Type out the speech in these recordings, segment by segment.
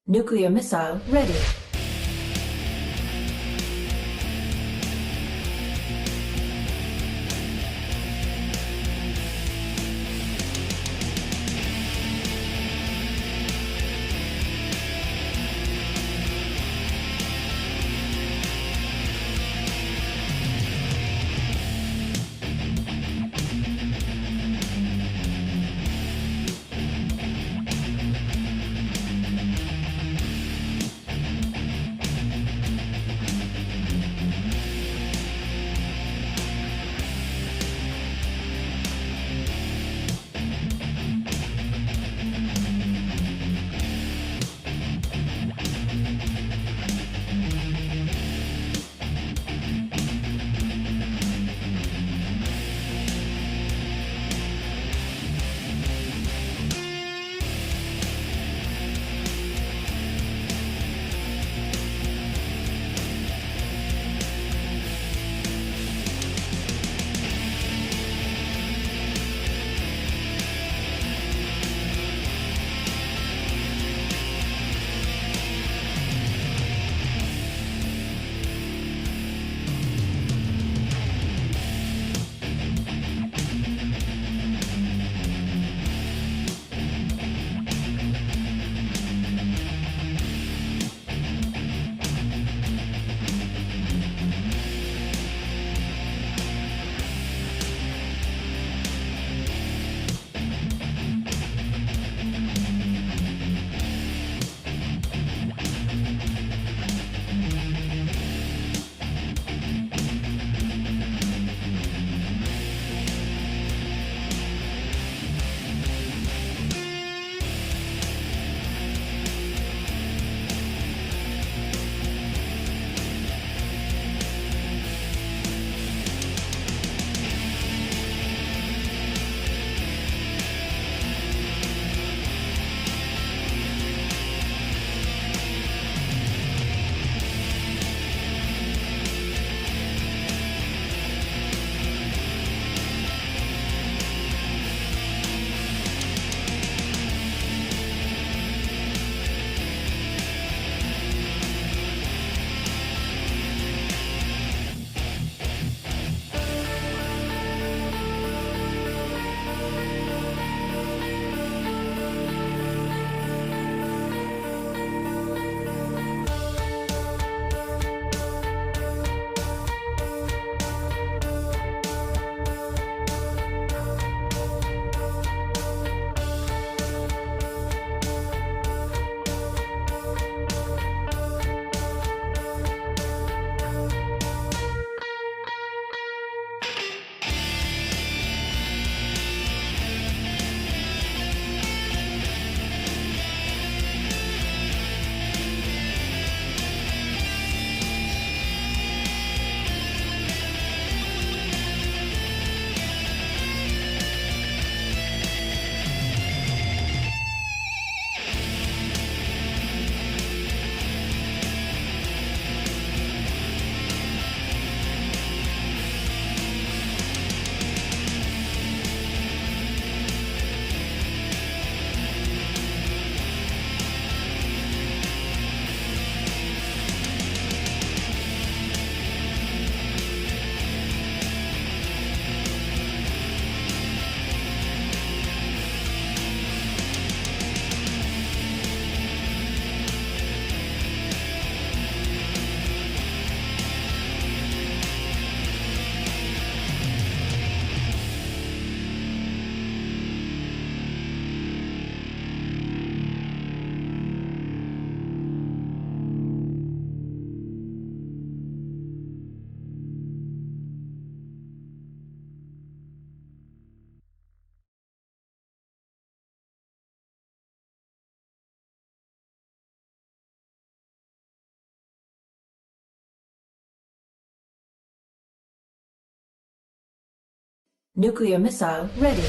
Nuclear missile ready. Nuclear missile ready.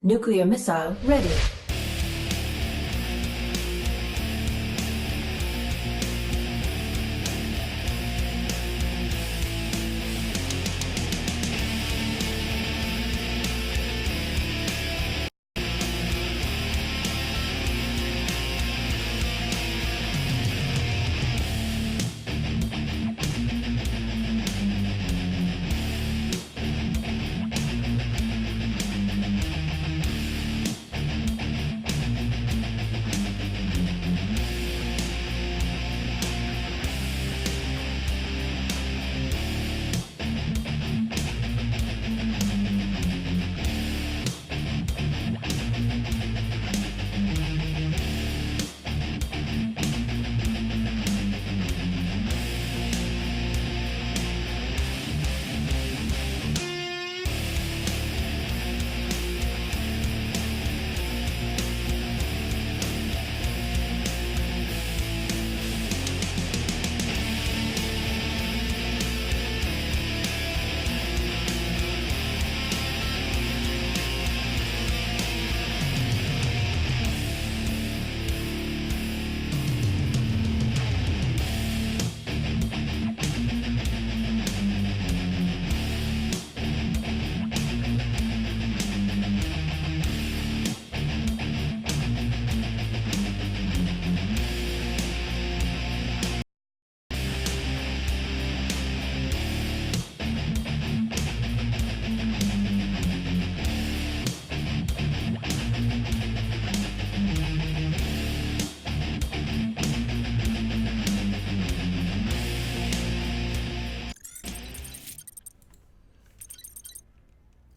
Nuclear missile ready.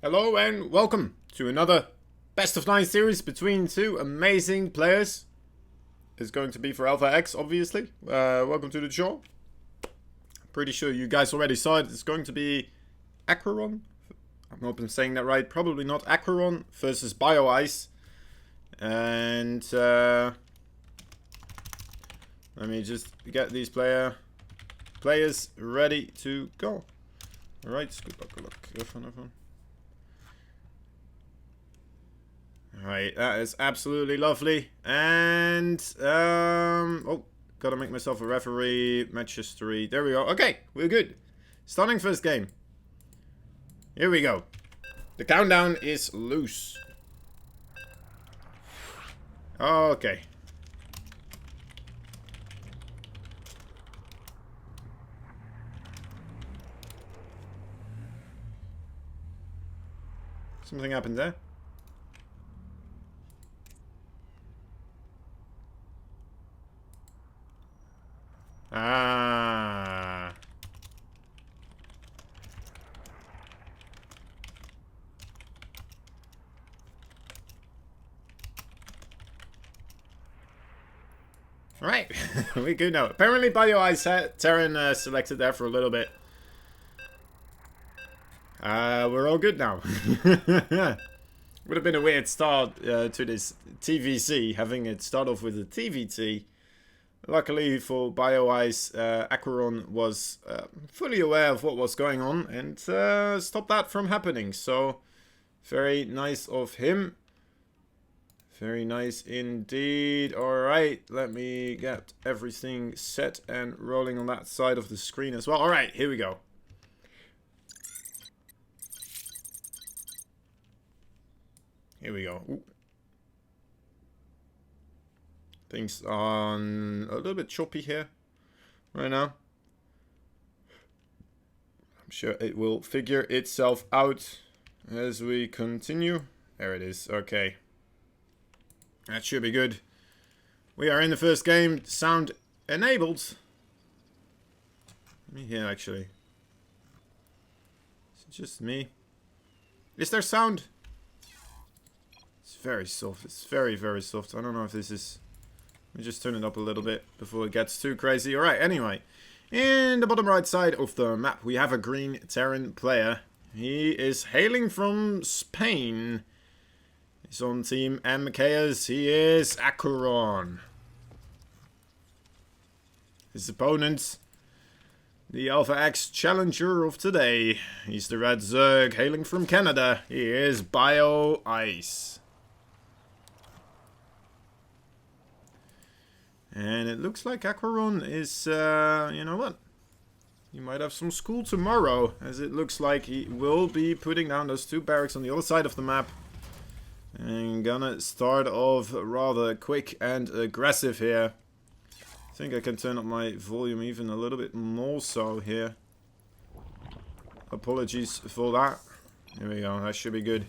Hello and welcome to another Best of 9 series between two amazing players. It's going to be for Alpha X, obviously. Welcome to the show. Pretty sure you guys already saw it. It's going to be AqueroN. I hope I'm saying that right. Probably not. AqueroN versus Bioice. And let me just get these players ready to go. Alright, good luck, good luck. Have fun, have fun. Alright, that is absolutely lovely. And, oh, gotta make myself a referee. Match history. There we go. Okay, we're good. Starting first game. Here we go. The countdown is loose. Okay. Something happened there. Ah. Alright, we good now. Apparently Bioice had Terran selected there for a little bit. We're all good now. Would have been a weird start to this TVC, having it start off with a TVT. Luckily for Bioice, AqueroN was fully aware of what was going on and stopped that from happening. So, very nice of him. Very nice indeed. Alright, let me get everything set and rolling on that side of the screen as well. Alright, here we go. Here we go. Ooh. Things on a little bit choppy here right now. I'm sure it will figure itself out as we continue. There it is. Okay. That should be good. We are in the first game. Sound enabled. Let me hear actually. Is it just me? Is there sound? It's very soft. It's very, very soft. I don't know if this is... Let me just turn it up a little bit before it gets too crazy. Alright, anyway. In the bottom right side of the map, we have a green Terran player. He is hailing from Spain. He's on Team MKS. He is AqueroN. His opponent, the Alpha X challenger of today. He's the Red Zerg hailing from Canada. He is Bioice. And it looks like AqueroN is, you know what? He might have some school tomorrow, as it looks like he will be putting down those 2 barracks on the other side of the map. And gonna start off rather quick and aggressive here. I think I can turn up my volume even a little bit more so here. Apologies for that. Here we go, that should be good.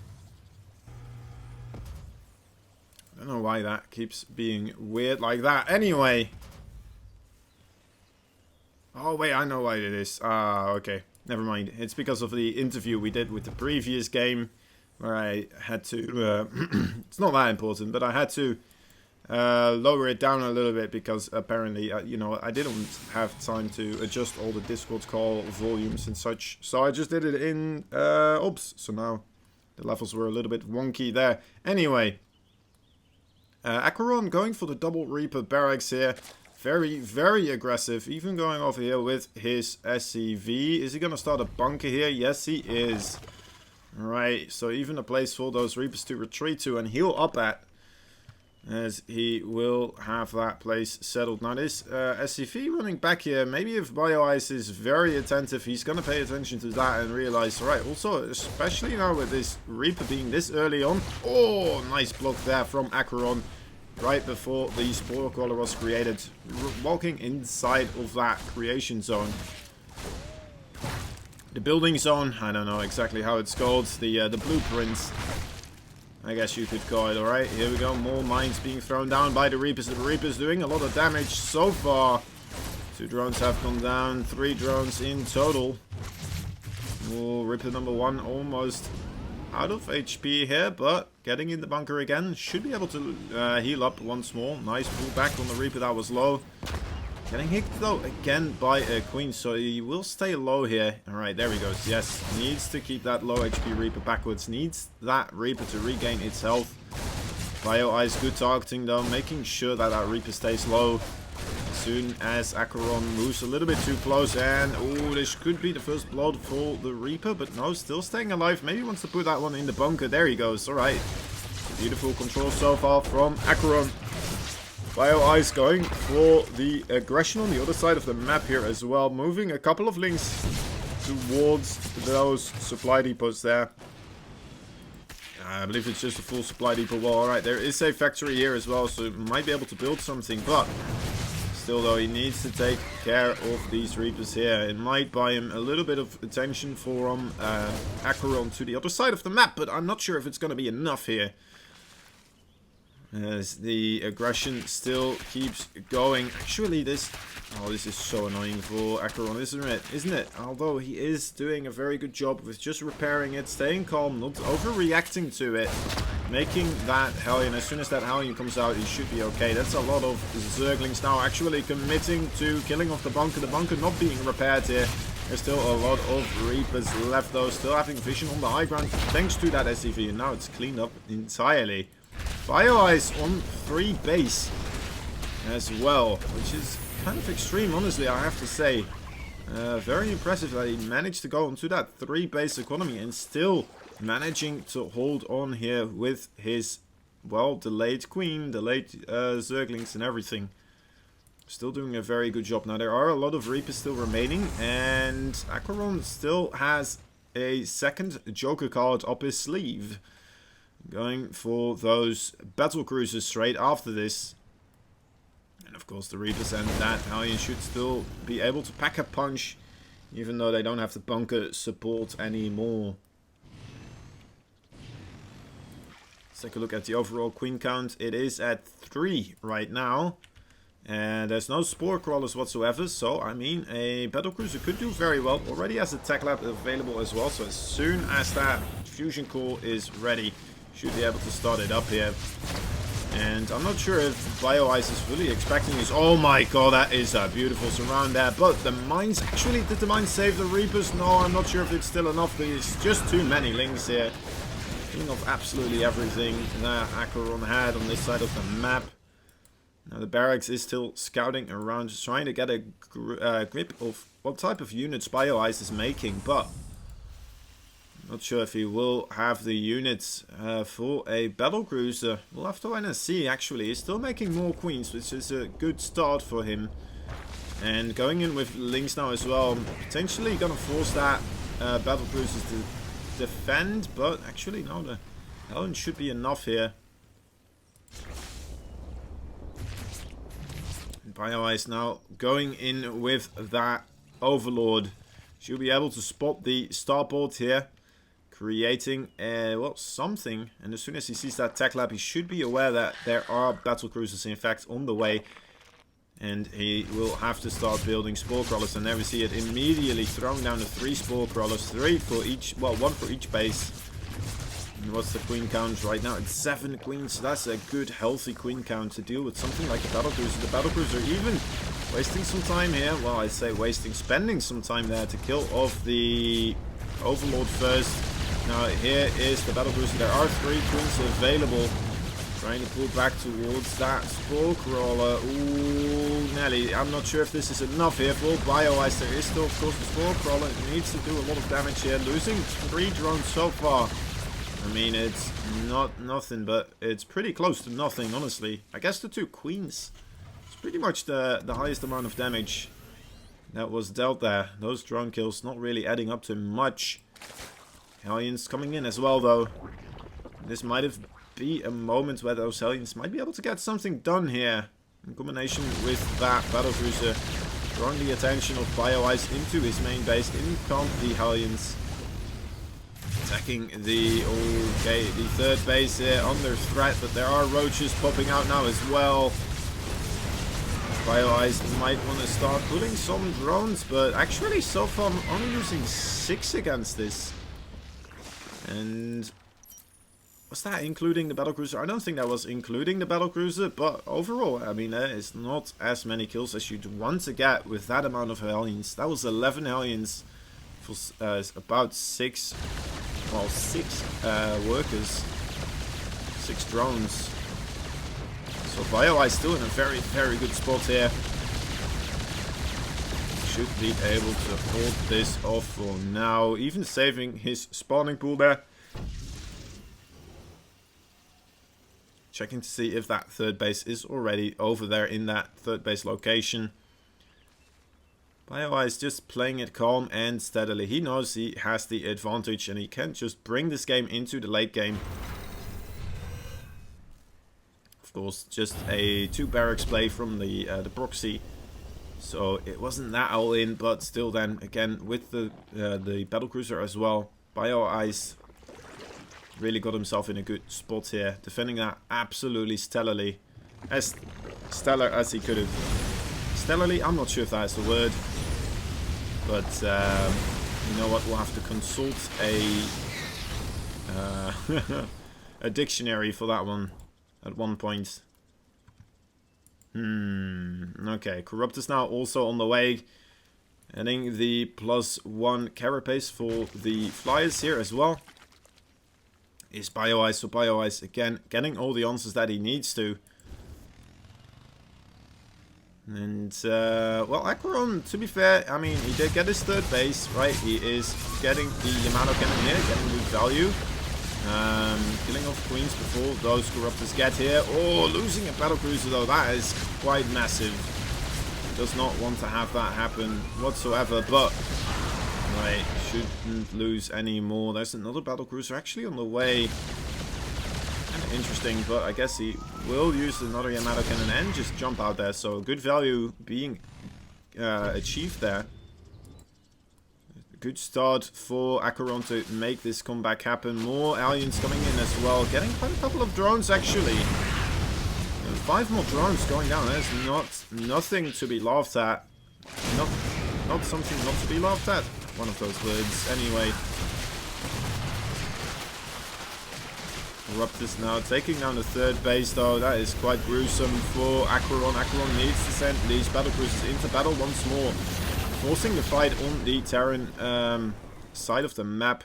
I don't know why that keeps being weird like that. Anyway. Oh, wait, I know why it is. Ah, okay. Never mind. It's because of the interview we did with the previous game. Where I had to... it's not that important, but I had to lower it down a little bit. Because apparently, you know, I didn't have time to adjust all the Discord call volumes and such. So I just did it in OBS. So now the levels were a little bit wonky there. Anyway. AqueroN going for the double Reaper barracks here. Very, very aggressive. Even going over here with his SCV. Is he going to start a bunker here? Yes, he is. Right, so even a place for those Reapers to retreat to and heal up at. As he will have that place settled. Now this SCV running back here. Maybe if Bioice is very attentive, he's going to pay attention to that and realize, right, also, especially now with this Reaper being this early on. Oh, nice block there from AqueroN. Right before the Spore Crawler was created. Walking inside of that creation zone. The building zone, I don't know exactly how it's called. The blueprints, I guess you could call it. Alright, here we go. More mines being thrown down by the Reapers. The Reapers doing a lot of damage so far. 2 drones have gone down. 3 drones in total. Oh, Reaper number 1 almost out of HP here, but getting in the bunker again. Should be able to heal up once more. Nice pullback on the Reaper that was low. Getting hit though again by a Queen, so he will stay low here. Alright, there he goes. Yes, needs to keep that low HP Reaper backwards. Needs that Reaper to regain its health. Bioice, good targeting though, making sure that that Reaper stays low. As soon as AqueroN moves a little bit too close, and oh, this could be the first blood for the Reaper, but no, still staying alive. Maybe wants to put that one in the bunker. There he goes. Alright. Beautiful control so far from AqueroN. Bioice going for the aggression on the other side of the map here as well. Moving a couple of links towards those supply depots there. I believe it's just a full supply depot. Well, alright, there is a factory here as well, so might be able to build something, but still though, he needs to take care of these Reapers here. It might buy him a little bit of attention from AqueroN to the other side of the map, but I'm not sure if it's going to be enough here. As the aggression still keeps going. Actually, this is so annoying for AqueroN, isn't it? Although he is doing a very good job with just repairing it, staying calm, not overreacting to it, making that Hellion. As soon as that Hellion comes out, he should be okay. That's a lot of Zerglings now actually committing to killing off the bunker not being repaired here. There's still a lot of Reapers left though, still having vision on the high ground thanks to that SCV, and now it's cleaned up entirely. Bioice on 3 base as well, which is kind of extreme, honestly, I have to say. Very impressive that he managed to go onto that 3 base economy and still managing to hold on here with his, well, delayed Queen, delayed Zerglings and everything. Still doing a very good job. Now, there are a lot of Reapers still remaining, and AqueroN still has a second Joker card up his sleeve. Going for those battle cruisers straight after this. And of course the Reapers and that Hellion should still be able to pack a punch, even though they don't have the bunker support anymore. Let's take a look at the overall Queen count. It is at 3 right now. And there's no Spore Crawlers whatsoever, so I mean a battle cruiser could do very well. Already has a tech lab available as well, so as soon as that fusion core is ready, should be able to start it up here. And I'm not sure if Bioice is fully expecting this. Oh my god, that is a beautiful surround there. But the mines, actually, did the mines save the Reapers? No, I'm not sure if it's still enough. There's just too many links here. King of absolutely everything that AqueroN had on this side of the map. Now the barracks is still scouting around, just trying to get a grip of what type of units Bioice is making. But Not sure if he will have the units for a battle cruiser. We'll have to wait and see, actually. He's still making more queens, which is a good start for him. And going in with links now as well. Potentially going to force that battle cruisers to defend. But actually, no, the Hellion should be enough here. Bioice now going in with that Overlord. She'll be able to spot the starboard here. Creating, well, something. And as soon as he sees that tech lab, he should be aware that there are battle cruisers, in fact, on the way. And he will have to start building spore crawlers. And there we see it immediately throwing down the 3 spore crawlers. 3 for each, well, 1 for each base. And what's the queen count right now? It's 7 queens. So that's a good, healthy queen count to deal with something like a battle cruiser. The battle cruiser even wasting some time here. Well, I say wasting, spending some time there to kill off the Overlord first. Now here is the battle cruiser. There are 3 queens available. Trying to pull back towards that spore crawler. Ooh, Nelly. I'm not sure if this is enough here for Bioice. There is still, of course, the spore crawler. It needs to do a lot of damage here. Losing 3 drones so far. I mean, it's not nothing, but it's pretty close to nothing, honestly. I guess the 2 queens. It's pretty much the highest amount of damage that was dealt there. Those drone kills not really adding up to much. Hellions coming in as well, though. This might have be a moment where those Hellions might be able to get something done here. In combination with that battle cruiser, drawing the attention of Bioice into his main base. In come the Hellions. Attacking the, okay, the 3rd base here under threat, but there are roaches popping out now as well. Bioice might want to start pulling some drones, but actually so far I'm only using 6 against this. And was that including the battlecruiser? I don't think that was including the battlecruiser, but overall, I mean, there is not as many kills as you'd want to get with that amount of Hellions. That was 11 Hellions for about 6, well, 6 workers, 6 drones. So Bioice still in a very, very good spot here. Should be able to hold this off for now, even saving his spawning pool there. Checking to see if that 3rd base is already over there in that 3rd base location. Bioice just playing it calm and steadily. He knows he has the advantage and he can just bring this game into the late game. Of course, just a 2 barracks play from the proxy. So it wasn't that all in, but still then, again, with the battlecruiser as well, Bioice really got himself in a good spot here, defending that absolutely stellarly. As stellar as he could have. Stellarly, I'm not sure if that's the word, but you know what, we'll have to consult a dictionary for that one at one point. Okay, Corruptus now also on the way. Adding the +1 carapace for the flyers here as well. Is Bioice, so Bioice again getting all the answers that he needs to. And, well, AqueroN, to be fair, I mean, he did get his 3rd base, right? He is getting the Yamato cannon here, getting good value. Killing off queens before those Corruptors get here. Oh, losing a battlecruiser though, that is quite massive. Does not want to have that happen whatsoever, but right, shouldn't lose any more. There's another battlecruiser actually on the way. Kind of interesting, but I guess he will use another Yamato cannon and just jump out there. So good value being achieved there. Good start for AqueroN to make this comeback happen. More aliens coming in as well. Getting quite a couple of drones actually. And 5 more drones going down. That's nothing to be laughed at. Not something not to be laughed at. One of those words. Anyway. Corruptus now taking down the 3rd base though. That is quite gruesome for AqueroN. AqueroN needs to send these battlecruisers into battle once more. Forcing the fight on the Terran side of the map.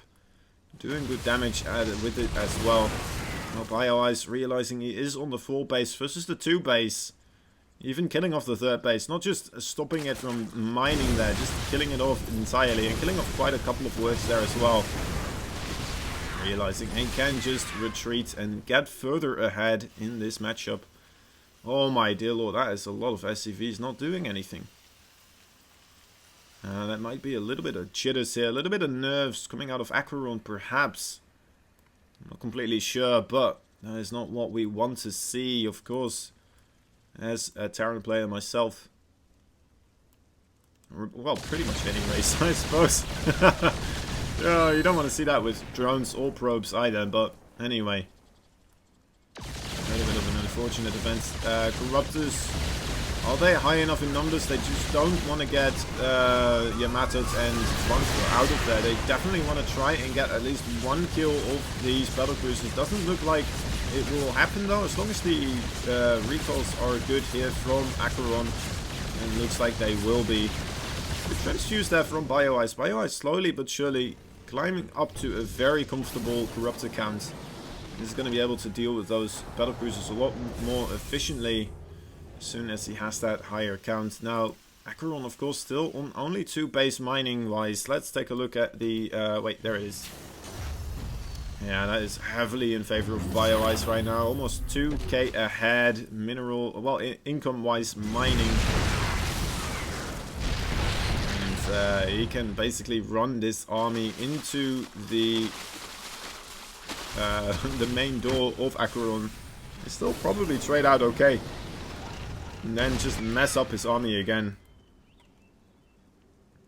Doing good damage with it as well. Now Bioice realizing he is on the 4 base versus the 2 base. Even killing off the 3rd base. Not just stopping it from mining there. Just killing it off entirely. And killing off quite a couple of works there as well. Realizing he can just retreat and get further ahead in this matchup. Oh my dear lord, that is a lot of SCVs not doing anything. That might be a little bit of jitters here, a little bit of nerves coming out of AqueroN perhaps. I'm not completely sure, but that is not what we want to see, of course. As a Terran player myself. Well, pretty much any race, I suppose. You don't want to see that with drones or probes either, but anyway. A little bit of an unfortunate event. Corruptors, are they high enough in numbers? They just don't want to get Yamatos and Monster out of there. They definitely want to try and get at least one kill of these battlecruisers. Doesn't look like it will happen though, as long as the recalls are good here from AqueroN. And it looks like they will be. The transfuse there from Bioice. Bioice slowly but surely climbing up to a very comfortable corruptor count. He's going to be able to deal with those battlecruisers a lot more efficiently as soon as he has that higher count. Now, AqueroN, of course, still on only 2 base mining wise. Let's take a look at the... wait, there it is. Yeah, that is heavily in favor of Bioice right now. Almost 2k ahead. Mineral... well, income wise, mining. He can basically run this army into the main door of AqueroN. He still probably trade out okay. And then just mess up his army again.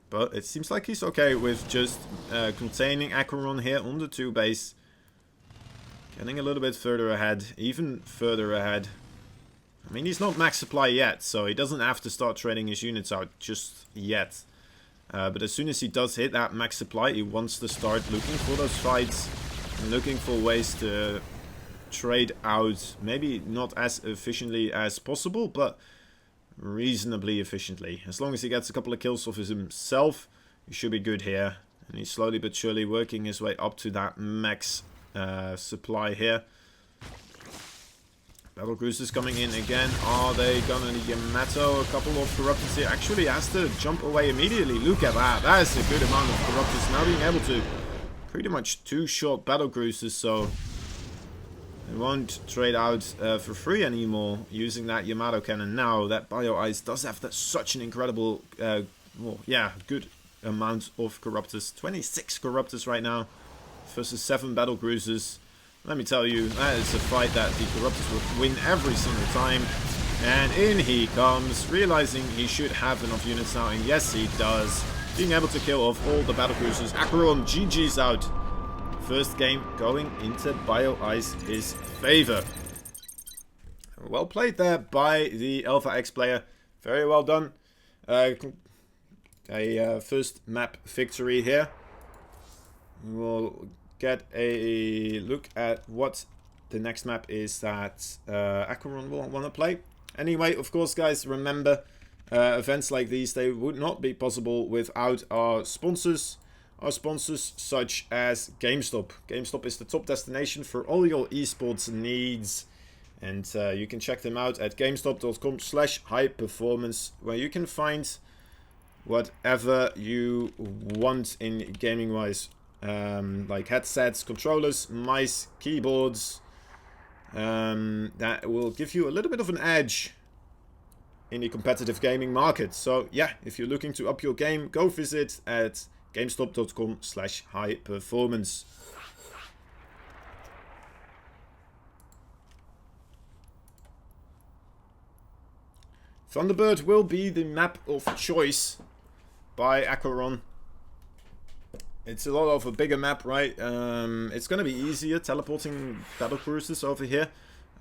But it seems like he's okay with just containing AqueroN here on the 2 base. Getting a little bit further ahead. Even further ahead. I mean, he's not max supply yet, so he doesn't have to start trading his units out just yet. But as soon as he does hit that max supply, he wants to start looking for those fights and looking for ways to trade out, maybe not as efficiently as possible, but reasonably efficiently. As long as he gets a couple of kills off himself, he should be good here. And he's slowly but surely working his way up to that max supply here. Battlecruisers coming in again. Are they gonna Yamato? A couple of corruptors here. Actually has to jump away immediately. Look at that. That is a good amount of corruptors. Now being able to pretty much 2-shot battlecruisers, so they won't trade out for free anymore using that Yamato cannon. Now that Bioice does have such an incredible, well, yeah, good amount of corruptors. 26 corruptors right now versus 7 battlecruisers. Let me tell you, that is a fight that the Corruptors will win every single time. And in he comes, realizing he should have enough units now, and yes he does. Being able to kill off all the battlecruisers. AqueroN GG's out. First game going into Bioice's favor. Well played there by the Alpha X player. Very well done. A first map victory here. We'll get a look at what the next map is that AqueroN will want to play. Anyway, of course, guys, remember, events like these, they would not be possible without our sponsors. Our sponsors such as GameStop. GameStop is the top destination for all your esports needs. And you can check them out at gamestop.com/highperformance, where you can find whatever you want in gaming-wise. Like headsets, controllers, mice, keyboards, that will give you a little bit of an edge in the competitive gaming market. So yeah, if you're looking to up your game, go visit at gamestop.com/highperformance. Thunderbird will be the map of choice by AqueroN. It's a lot of a bigger map, right? It's going to be easier teleporting battlecruisers over here.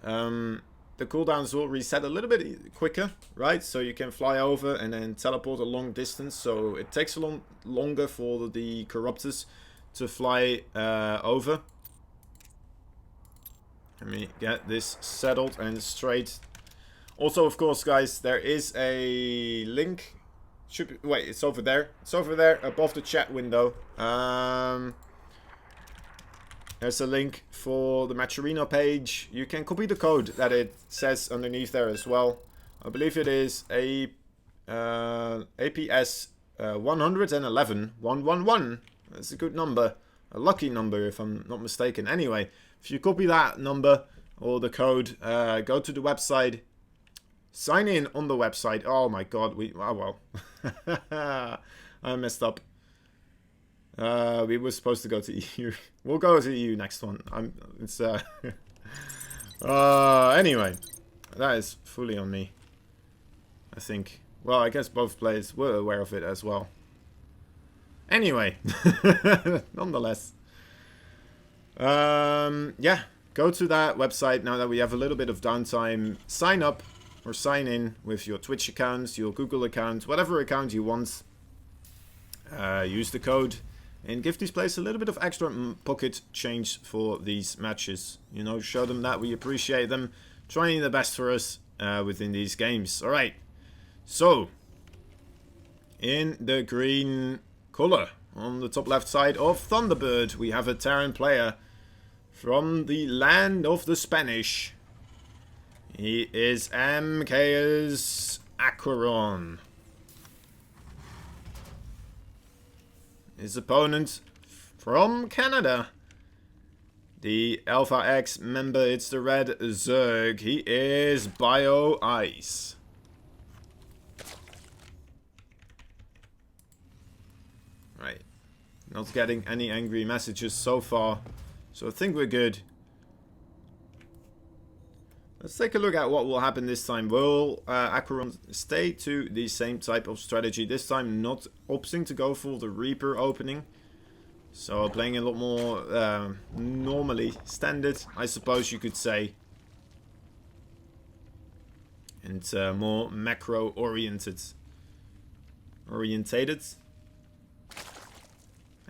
The cooldowns will reset a little bit quicker, right? So you can fly over and then teleport a long distance. So it takes a lot longer for the corruptors to fly over. Let me get this settled and straight. Also, of course, guys, there is a link. Should be, wait, it's over there. It's over there above the chat window. There's a link for the Matcherino page. You can copy the code that it says underneath there as well. I believe it is APS 111 111. That's a good number. a lucky number if I'm not mistaken. Anyway, if you copy that number or the code, go to the website, sign in on the website. Oh my god, oh well. I messed up. We were supposed to go to EU. We'll go to EU next one. Anyway, that is fully on me, I think. Well, I guess both players were aware of it as well. Anyway, nonetheless. Yeah, go to that website now that we have a little bit of downtime. Sign up or sign in with your Twitch account, your Google account, whatever account you want. Use the code and give these players a little bit of extra pocket change for these matches. You know, show them that we appreciate them trying their best for us within these games. Alright, so in the green color on the top left side of Thunderbird, we have a Terran player from the land of the Spanish. He is MK's AqueroN. His opponent from Canada, the Alpha X member, it's the Red Zerg. He is Bioice. Right. Not getting any angry messages so far, so I think we're good. Let's take a look at what will happen this time. Will AqueroN stay to the same type of strategy? This time not opting to go for the Reaper opening. So playing a lot more normally standard, I suppose you could say. And more macro oriented.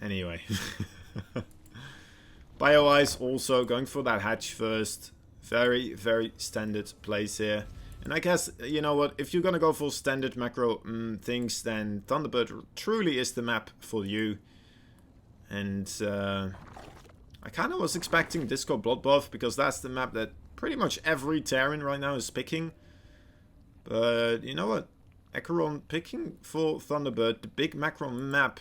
Anyway. Bioice also going for that hatch first. Very, very standard plays here. And I guess, you know what, if you're gonna go for standard macro things, then Thunderbird truly is the map for you. And I kind of was expecting Disco Bloodbath, because that's the map that pretty much every Terran right now is picking. But, you know what, AqueroN picking for Thunderbird, the big macro map.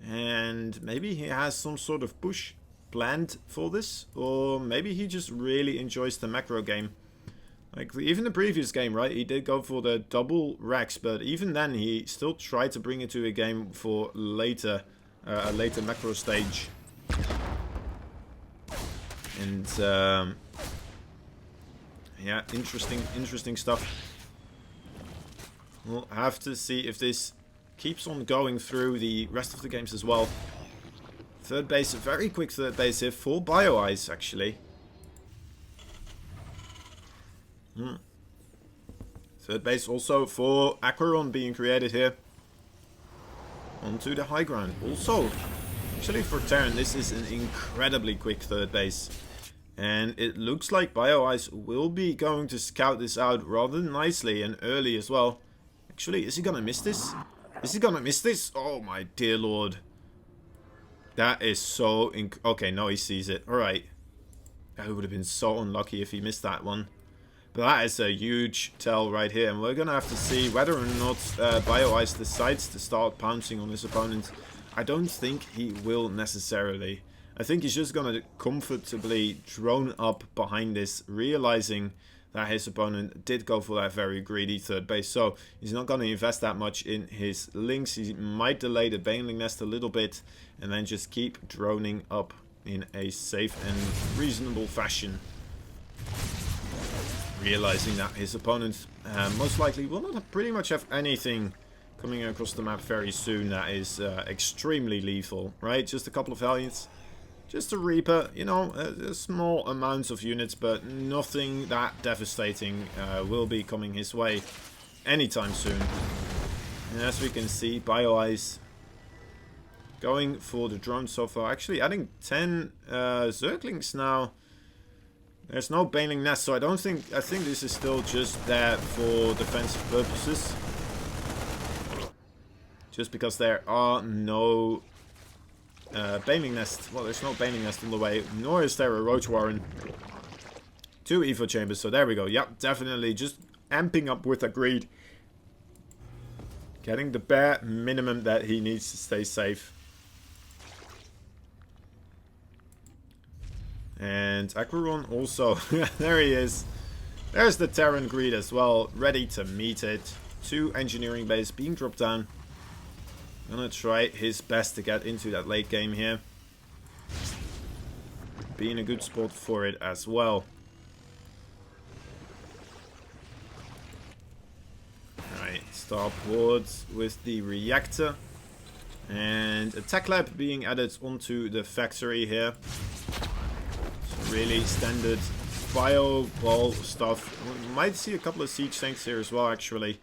And maybe he has some sort of push planned for this, or maybe he just really enjoys the macro game. Like even the previous game, right, he did go for the double racks, but even then he still tried to bring it to a game for later, a later macro stage. And yeah, interesting stuff. We'll have to see if this keeps on going through the rest of the games as well. Third base, a very quick third base here for Bioice, actually. Third base also for AqueroN being created here. Onto the high ground. Also, actually for Terran, this is an incredibly quick third base. And it looks like Bioice will be going to scout this out rather nicely and early as well. Actually, is he gonna miss this? Is he gonna miss this? Oh my dear lord. That is so... okay, no, he sees it. Alright. That would have been so unlucky if he missed that one. But that is a huge tell right here. And we're going to have to see whether or not Bioice decides to start pouncing on his opponent. I don't think he will necessarily. I think he's just going to comfortably drone up behind this, realizing that his opponent did go for that very greedy third base. So he's not going to invest that much in his links. He might delay the Baneling Nest a little bit and then just keep droning up in a safe and reasonable fashion. Realizing that his opponent most likely will not pretty much have anything coming across the map very soon that is extremely lethal, right? Just a couple of Valiants. Just a Reaper, you know, small amounts of units, but nothing that devastating will be coming his way anytime soon. And as we can see, Bioice going for the drone so far. Actually adding 10 Zerglings now. There's no Baneling Nest, so I think this is still just there for defensive purposes. Just because there are no... Baneling Nest. Well, there's no Baneling Nest on the way, nor is there a Roach Warren. 2 Evo Chambers, so there we go. Yep, definitely just amping up with a greed. Getting the bare minimum that he needs to stay safe. And AqueroN also, there he is. There's the Terran Greed as well, ready to meet it. 2 engineering base being dropped down. Gonna try his best to get into that late game here. Be in a good spot for it as well. Alright, starboard with the reactor. And a tech lab being added onto the factory here. So really standard bio ball stuff. We might see a couple of siege tanks here as well, actually.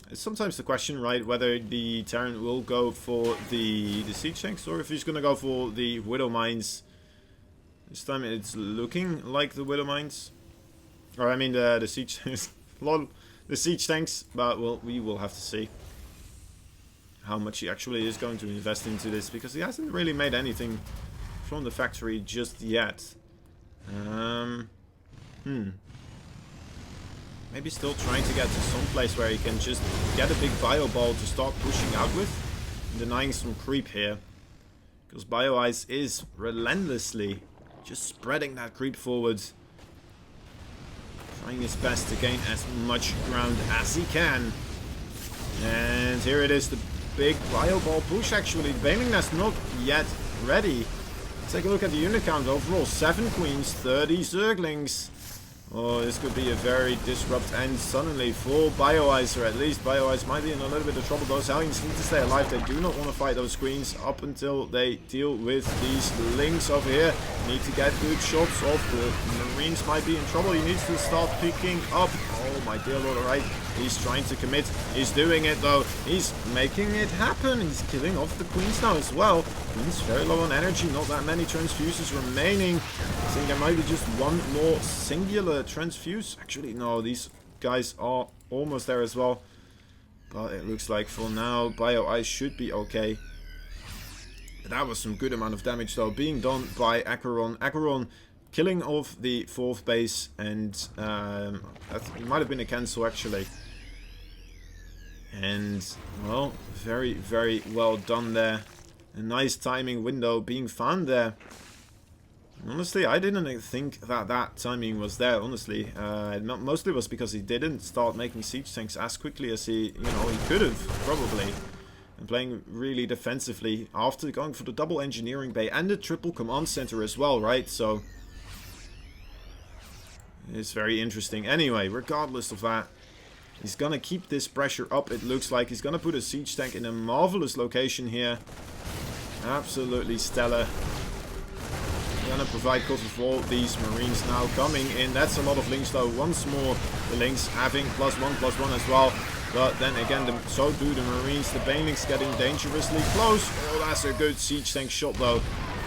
It's sometimes the question, right, whether the Terran will go for the siege tanks or if he's going to go for the Widow Mines. This time it's looking like the Widow Mines. Or I mean the siege tanks. Lol, the siege tanks. But well, we will have to see how much he actually is going to invest into this, because he hasn't really made anything from the factory just yet. Maybe still trying to get to some place where he can just get a big bio ball to start pushing out with, denying some creep here, because Bioice is relentlessly just spreading that creep forward, trying his best to gain as much ground as he can. And here it is, the big bio ball push. Actually, Bailing Nest not yet ready. Take a look at the unit count overall. 7 queens, 30 zerglings. Oh, this could be a very disrupt end suddenly for Bioice, or at least Bioice might be in a little bit of trouble. Those Hellions need to stay alive. They do not want to fight those queens up until they deal with these links over here. Need to get good shots off. The Marines might be in trouble. He needs to start picking up. Oh my dear lord, alright. He's trying to commit. He's doing it though. He's making it happen. He's killing off the queens now as well. Queens very low on energy. Not that many transfuses remaining. I think there might be just one more singular transfuse. Actually, no. These guys are almost there as well. But it looks like for now, Bioice should be okay. That was some good amount of damage though being done by AqueroN. AqueroN killing off the 4th base, and that might have been a cancel actually. And well, very, very well done there. A nice timing window being found there. Honestly, I didn't think that timing was there, honestly. Mostly was because he didn't start making siege tanks as quickly as he could have, probably. And playing really defensively after going for the double engineering bay and the triple command center as well, right? So it's very interesting. Anyway, regardless of that, he's gonna keep this pressure up, it looks like. He's gonna put a siege tank in a marvelous location here. Absolutely stellar. Gonna provide cover for all these Marines now coming in. That's a lot of links though. Once more, the links having +1/+1 as well. But then again, so do the Marines. The Banelings getting dangerously close. Oh, that's a good siege tank shot though.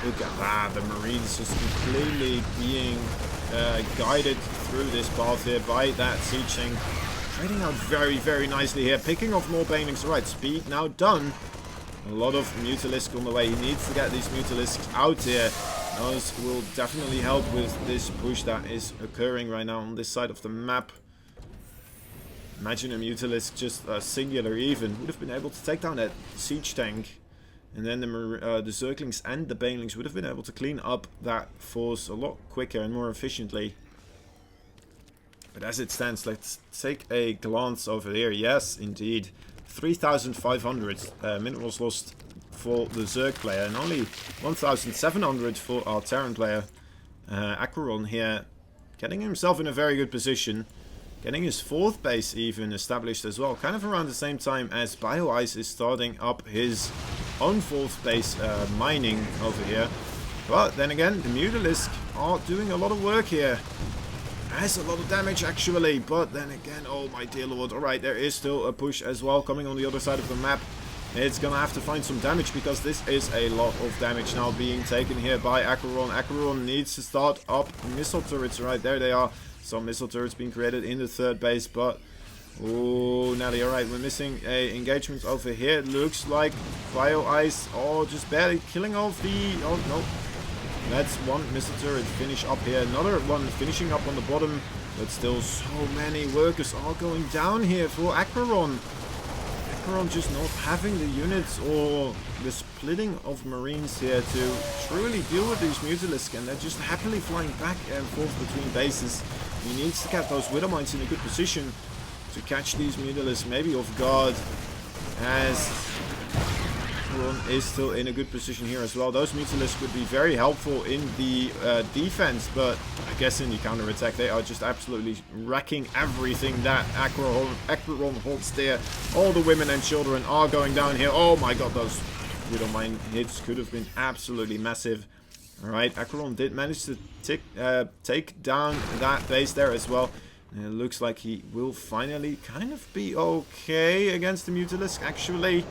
Look at that. The Marines just completely being guided through this path here by that siege tank. Trading out very, very nicely here. Picking off more Banelings. Alright, speed now done. A lot of Mutalisk on the way. He needs to get these Mutalisks out here. Those will definitely help with this push that is occurring right now on this side of the map. Imagine a Mutalisk, just singular even, would have been able to take down that siege tank. And then the Zerglings and the Banelings would have been able to clean up that force a lot quicker and more efficiently. But as it stands, let's take a glance over here. Yes, indeed. 3,500 minerals lost for the Zerg player, and only 1,700 for our Terran player. AqueroN here getting himself in a very good position, getting his 4th base even established as well, kind of around the same time as Bioice is starting up his own 4th base mining over here. But then again, the Mutalisk are doing a lot of work here. Has a lot of damage actually, but then again, oh my dear lord. Alright, there is still a push as well coming on the other side of the map. It's gonna have to find some damage, because this is a lot of damage now being taken here by AqueroN. AqueroN needs to start up missile turrets. Right, there they are. Some missile turrets being created in the 3rd base, but oh, Nelly, alright, we're missing a engagement over here. It looks like Bioice, oh, just barely killing off the, oh no. That's one missile turret finish up here. Another one finishing up on the bottom. But still, so many workers are going down here for AqueroN. AqueroN just not having the units or the splitting of Marines here to truly deal with these Mutalisks, and they're just happily flying back and forth between bases. He needs to get those Widow Mines in a good position to catch these Mutalisks maybe off guard, as AqueroN is still in a good position here as well. Those Mutalisks would be very helpful in the defense, but I guess in the counter-attack they are just absolutely wrecking everything that AqueroN holds there. All the women and children are going down here. Oh my god, those Widow Mine hits could have been absolutely massive. Alright, AqueroN did manage to take down that base there as well. And it looks like he will finally kind of be okay against the Mutalisk. Actually,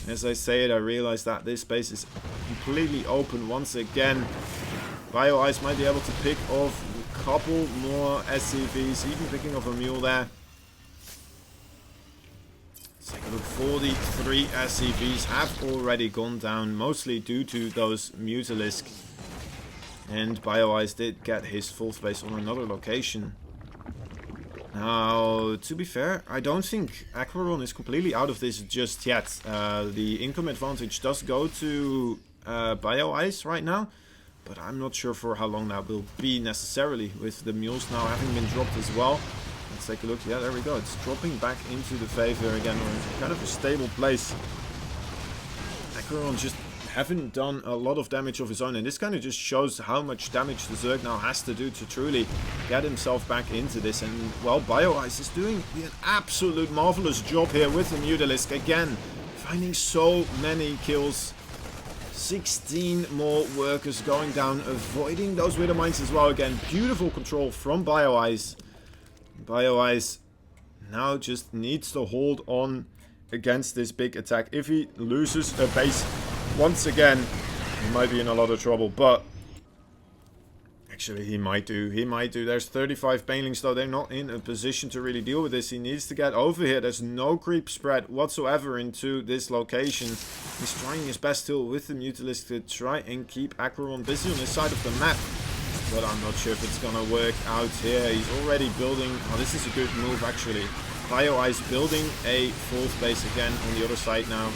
as I say it, I realize that this base is completely open once again. Bioice might be able to pick off a couple more SCVs, even picking off a mule there. Let's take a look. 43 SCVs have already gone down, mostly due to those Mutalisk. And Bioice did get his 4th base on another location. Now, to be fair, I don't think AqueroN is completely out of this just yet. The income advantage does go to Bioice right now, but I'm not sure for how long that will be necessarily, with the mules now having been dropped as well. Let's take a look. Yeah, there we go. It's dropping back into the favor again, or into kind of a stable place. AqueroN just haven't done a lot of damage of his own, and this kind of just shows how much damage the Zerg now has to do to truly get himself back into this. And well, Bioice is doing an absolute marvelous job here with the Mutalisk again, finding so many kills. 16 more workers going down, avoiding those Widow Mines as well. Again, beautiful control from Bioice. Bioice now just needs to hold on against this big attack. If he loses a base once again, he might be in a lot of trouble, but actually he might do. There's 35 banelings though. They're not in a position to really deal with this. He needs to get over here. There's no creep spread whatsoever into this location. He's trying his best still with the Mutalisk to try and keep AqueroN busy on his side of the map, but I'm not sure if it's gonna work out here. He's already building. Oh, this is a good move actually. Bioice building a 4th base again on the other side now,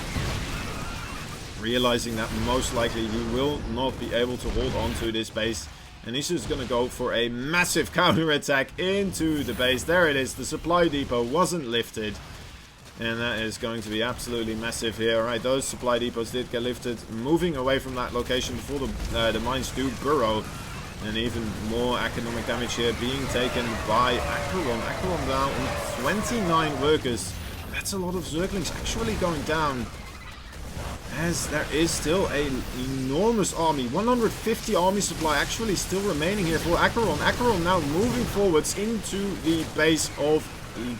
realizing that most likely he will not be able to hold on to this base, and he's just gonna go for a massive counter attack into the base. There it is. The supply depot wasn't lifted, and that is going to be absolutely massive here. Alright, those supply depots did get lifted, moving away from that location before the mines do burrow, and even more economic damage here being taken by AqueroN. AqueroN down on 29 workers. That's a lot of Zerglings actually going down, as there is still an enormous army. 150 army supply actually still remaining here for AqueroN. AqueroN now moving forwards into the base of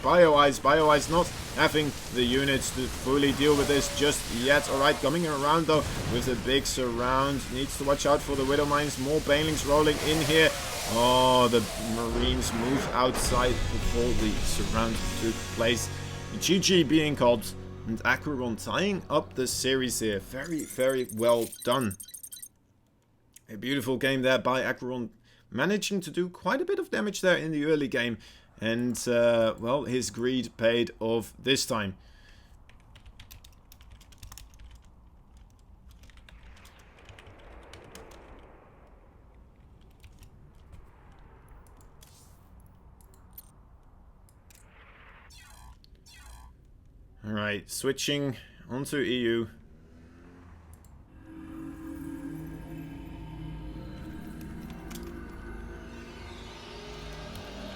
Bioice. Bioice not having the units to fully deal with this just yet. Alright, coming around though with a big surround. Needs to watch out for the Widow Mines. More banelings rolling in here. Oh, the Marines moved outside before the surround took place. GG being called. And AqueroN tying up the series here. Very, very well done. A beautiful game there by AqueroN, managing to do quite a bit of damage there in the early game. And, well, his greed paid off this time. Alright, switching onto EU.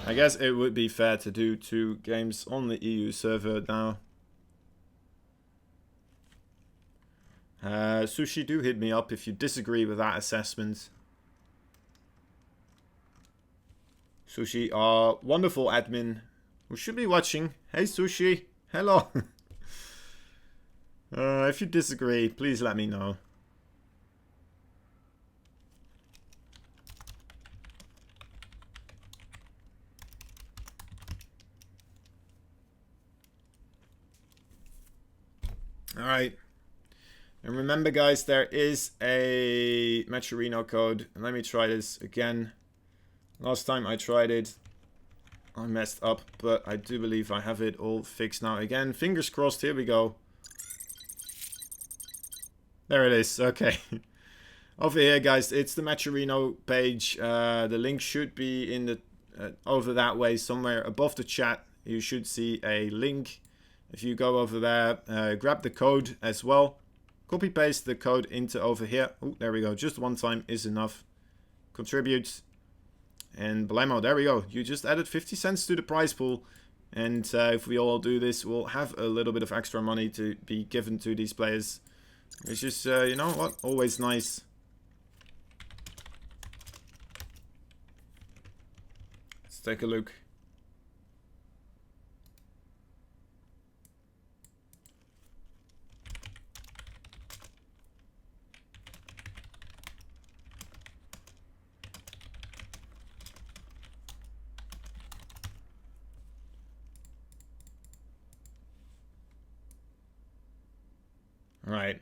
I guess it would be fair to do 2 games on the EU server now. Sushi, do hit me up if you disagree with that assessment. Sushi, our wonderful admin, who should be watching. Hey Sushi, hello. If you disagree, please let me know. Alright. And remember guys, there is a Matcherino code. And let me try this again. Last time I tried it, I messed up, but I do believe I have it all fixed now again. Fingers crossed, here we go. There it is, okay. Over here, guys, it's the Matcherino page. The link should be in the over that way somewhere above the chat. You should see a link. If you go over there, grab the code as well. Copy paste the code into over here. Oh, there we go. Just one time is enough. Contribute. And blammo, there we go. You just added 50 cents to the prize pool. And if we all do this, we'll have a little bit of extra money to be given to these players. Which is, you know what, always nice. Let's take a look. Right.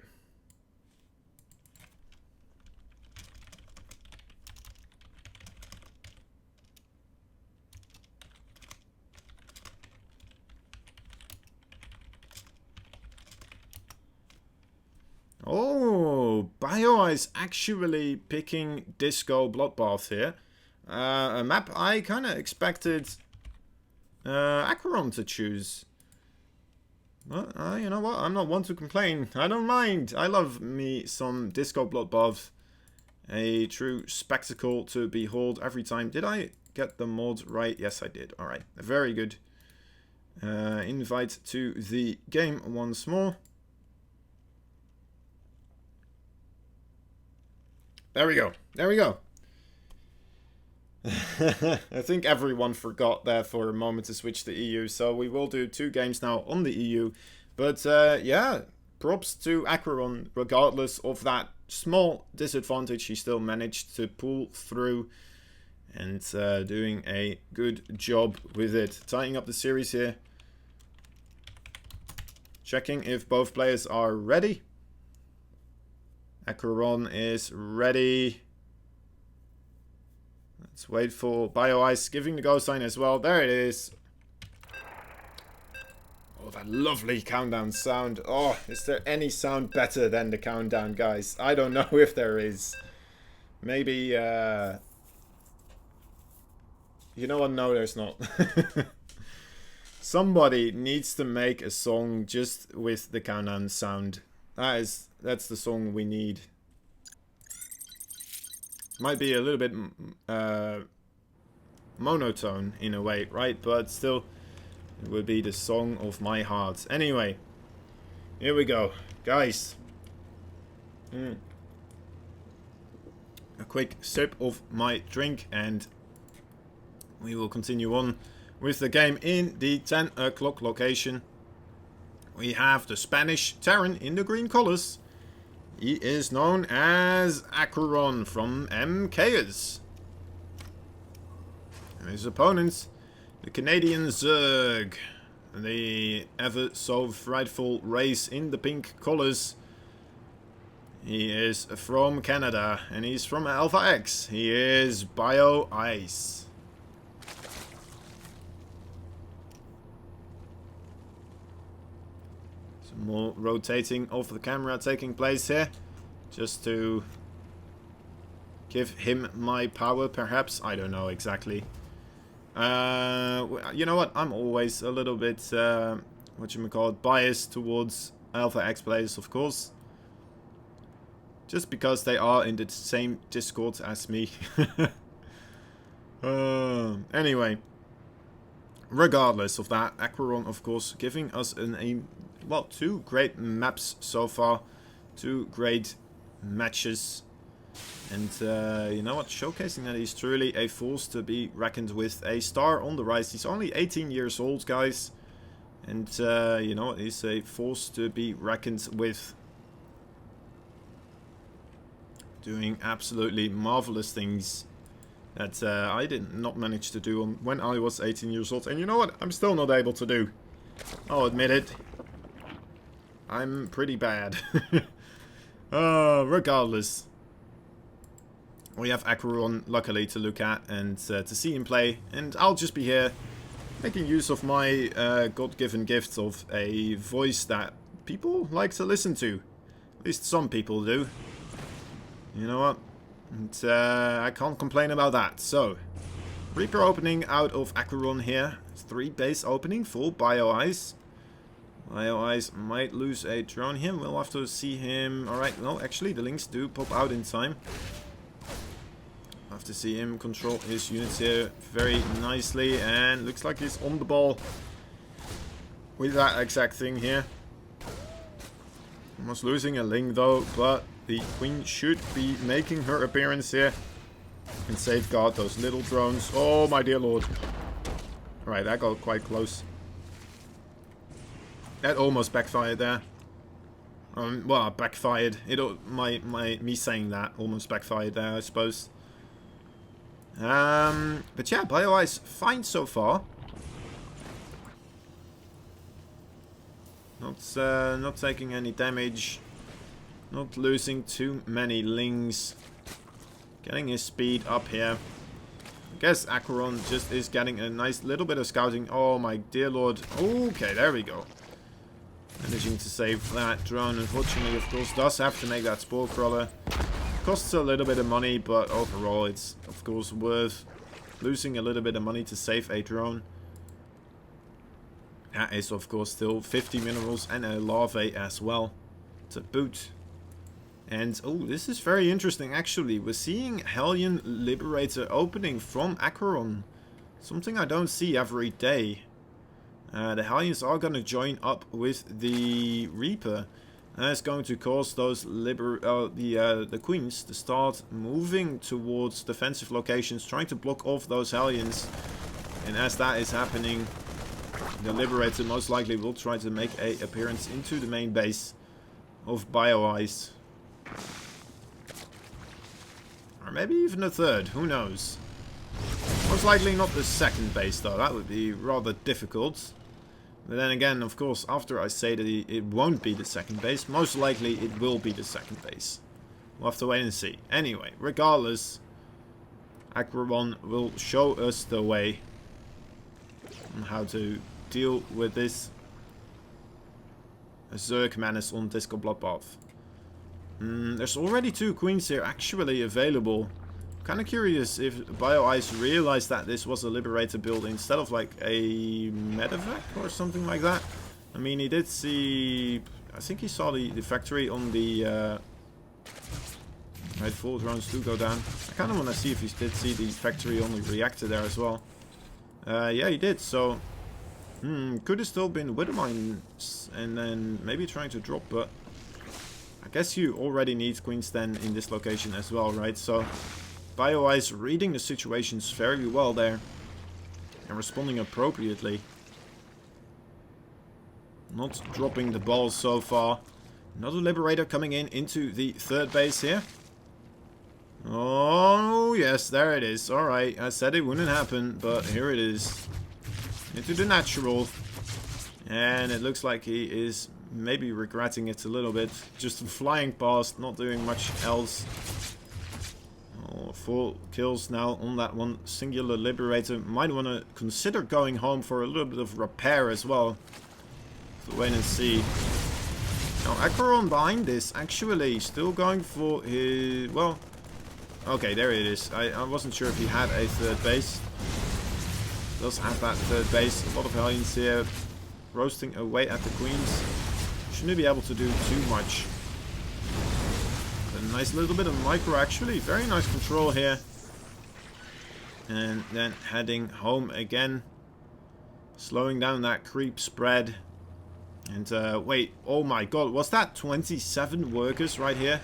Oh, Bioice actually picking Disco Bloodbath here. A map I kind of expected AqueroN to choose. Well, you know what? I'm not one to complain. I don't mind. I love me some Disco Bloodbath. A true spectacle to behold every time. Did I get the mod right? Yes, I did. Alright, very good. Invite to the game once more. There we go. There we go. I think everyone forgot there for a moment to switch to EU, so we will do 2 games now on the EU. But yeah, props to AqueroN, regardless of that small disadvantage, he still managed to pull through and doing a good job with it. Tying up the series here. Checking if both players are ready. AqueroN is ready. Let's wait for Bioice giving the go sign as well. There it is. Oh, that lovely countdown sound. Oh, is there any sound better than the countdown, guys? I don't know if there is. Maybe, you know what? No, there's not. Somebody needs to make a song just with the countdown sound. That's the song we need. Might be a little bit monotone in a way, right? But still, it would be the song of my heart. Anyway, here we go, guys. A quick sip of my drink and we will continue on with the game in the 10 o'clock location. We have the Spanish Terran in the green colors. He is known as AqueroN from MKers. And his opponents, the Canadian Zerg. The ever so frightful race in the pink colors. He is from Canada and he's from Alpha X. He is Bioice. More rotating of the camera taking place here, just to give him my power, perhaps. I don't know exactly. You know what? I'm always a little bit, whatchamacallit, biased towards Alpha X players, of course. Just because they are in the same Discord as me. Anyway, regardless of that, AqueroN, of course, giving us well, 2 great maps so far. 2 great matches. And you know what? Showcasing that he's truly a force to be reckoned with. A star on the rise. He's only 18 years old, guys. And you know what? He's a force to be reckoned with. Doing absolutely marvelous things that I did not manage to do when I was 18 years old. And you know what? I'm still not able to do. I'll admit it. I'm pretty bad. Regardless. We have AqueroN, luckily, to look at and to see him play. And I'll just be here Making use of my God-given gift of a voice that people like to listen to. At least some people do. You know what? And, I can't complain about that. So, Reaper opening out of AqueroN here. 3 base opening for Bioice. Bioice might lose a drone here. We'll have to see him. Alright, no, actually the links do pop out in time. Have to see him control his units here very nicely, and looks like he's on the ball with that exact thing here. Almost losing a link though, but the queen should be making her appearance here and safeguard those little drones. Oh my dear lord. Right, that got quite close. That almost backfired there. Well, backfired. Me saying that almost backfired there, I suppose. But yeah, Bioice fine so far. Not taking any damage. Not losing too many lings. Getting his speed up here. I guess AqueroN just is getting a nice little bit of scouting. Oh my dear lord. Okay, there we go. Managing to save that drone. Unfortunately, of course, does have to make that spore crawler. Costs a little bit of money, but overall it's of course worth losing a little bit of money to save a drone. That is of course still 50 minerals and a larvae as well to boot. And oh, this is very interesting actually. We're seeing Hellion Liberator opening from AqueroN. Something I don't see every day. The Hellions are going to join up with the Reaper. That's going to cause those the queens to start moving towards defensive locations, trying to block off those Hellions. And as that is happening, the Liberator most likely will try to make an appearance into the main base of Bioice. Or maybe even a third, who knows. Most likely not the second base though, that would be rather difficult. But then again, of course, after I say that it won't be the second base, most likely it will be the second base. We'll have to wait and see. Anyway, regardless, AqueroN will show us the way on how to deal with this Zerg menace on Disco Bloodbath. There's already 2 queens here actually available. Kind of curious if Bioice realized that this was a Liberator build instead of like a medevac or something like that. I mean, he did see... I think he saw the factory on the... right, 4 drones do go down. I kind of want to see if he did see the factory on the reactor there as well. Yeah, he did, so... could have still been Widow Mines and then maybe trying to drop, but... I guess you already need queens then in this location as well, right? So... Bioice reading the situations very well there and responding appropriately. Not dropping the ball so far. Another Liberator coming into the 3rd base here. Oh yes, there it is. Alright, I said it wouldn't happen, but here it is. Into the natural. And it looks like he is maybe regretting it a little bit. Just flying past, not doing much else. 4 kills now on that one singular Liberator. Might want to consider going home for a little bit of repair as well. So wait and see. Now AqueroN behind this actually still going for his... Well, okay, there it is. I wasn't sure if he had a 3rd base. Does have that 3rd base. A lot of Hellions here roasting away at the queens. Shouldn't be able to do too much. A nice little bit of micro actually. Very nice control here. And then heading home again. Slowing down that creep spread. And wait, oh my god, was that 27 workers right here?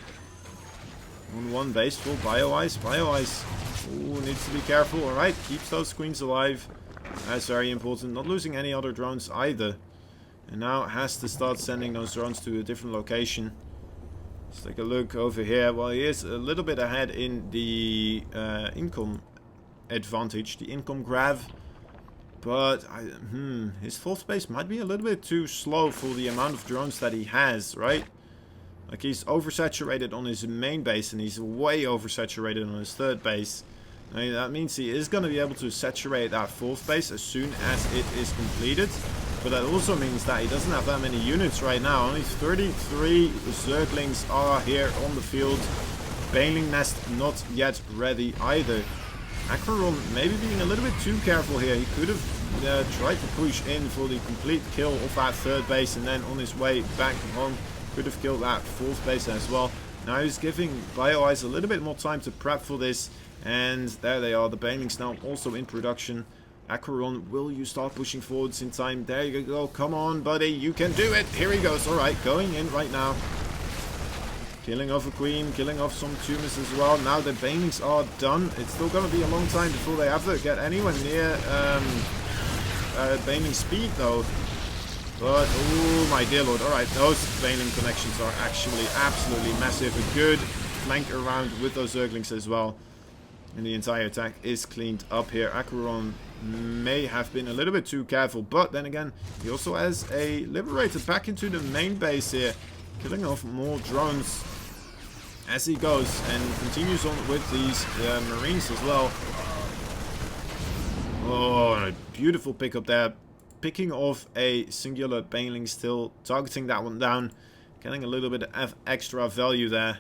On 1 base for Bioice. Bioice, ooh, needs to be careful. Alright, keeps those queens alive. That's very important. Not losing any other drones either. And now has to start sending those drones to a different location. Let's take a look over here. Well, he is a little bit ahead in the income advantage, the income grab. But his 4th base might be a little bit too slow for the amount of drones that he has, right? Like he's oversaturated on his main base and he's way oversaturated on his 3rd base. I mean, that means he is going to be able to saturate that 4th base as soon as it is completed. But that also means that he doesn't have that many units right now. Only 33 Zerglings are here on the field. Baneling Nest not yet ready either. AqueroN maybe being a little bit too careful here. He could have tried to push in for the complete kill of that 3rd base, and then on his way back home could have killed that 4th base as well. Now he's giving Bioice a little bit more time to prep for this, and there they are. The Banelings now also in production. AqueroN, will you start pushing forwards in time? There you go. Come on, buddy. You can do it. Here he goes. All right, going in right now. Killing off a queen, killing off some tumors as well. Now the Banelings are done. It's still going to be a long time before they ever get anywhere near Baneling speed, though. But, oh my dear lord. Alright, those Baneling connections are actually absolutely massive. A good flank around with those Zerglings as well. And the entire attack is cleaned up here. AqueroN may have been a little bit too careful. But then again, he also has a Liberator back into the main base here. Killing off more drones as he goes. And continues on with these Marines as well. Oh, a beautiful pickup there. Picking off a singular Baneling still. Targeting that one down. Getting a little bit of extra value there.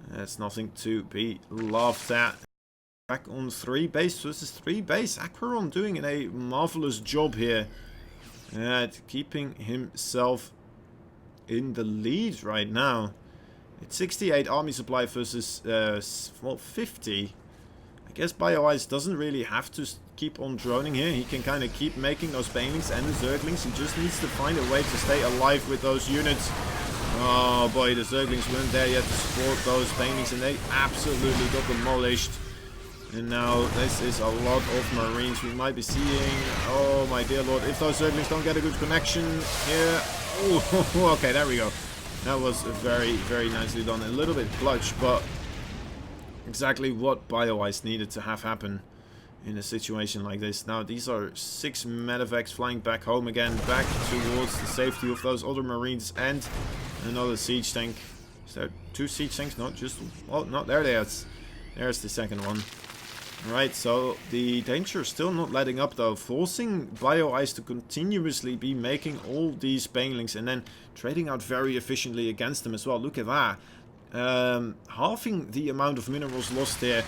That's nothing to be laughed at. Back on 3 base versus 3 base. AqueroN doing a marvelous job here at keeping himself in the lead right now. It's 68 army supply versus well, 50. I guess Bioice doesn't really have to keep on droning here. He can kind of keep making those Banelings and the Zerglings. He just needs to find a way to stay alive with those units. Oh boy, the Zerglings weren't there yet to support those Banelings, and they absolutely got demolished. And now this is a lot of Marines we might be seeing. Oh my dear lord, if those Zerglings don't get a good connection here. Ooh, okay, there we go. That was very, very nicely done. A little bit clutch, but exactly what Bioice needed to have happen in a situation like this. Now, these are 6 medevacs flying back home again, back towards the safety of those other Marines and another siege tank. Is there 2 siege tanks? Not just... Oh, no, there they are. There's the second one. Alright, so the danger is still not letting up though, forcing Bioice to continuously be making all these Banelings and then trading out very efficiently against them as well. Look at that. Halving the amount of minerals lost here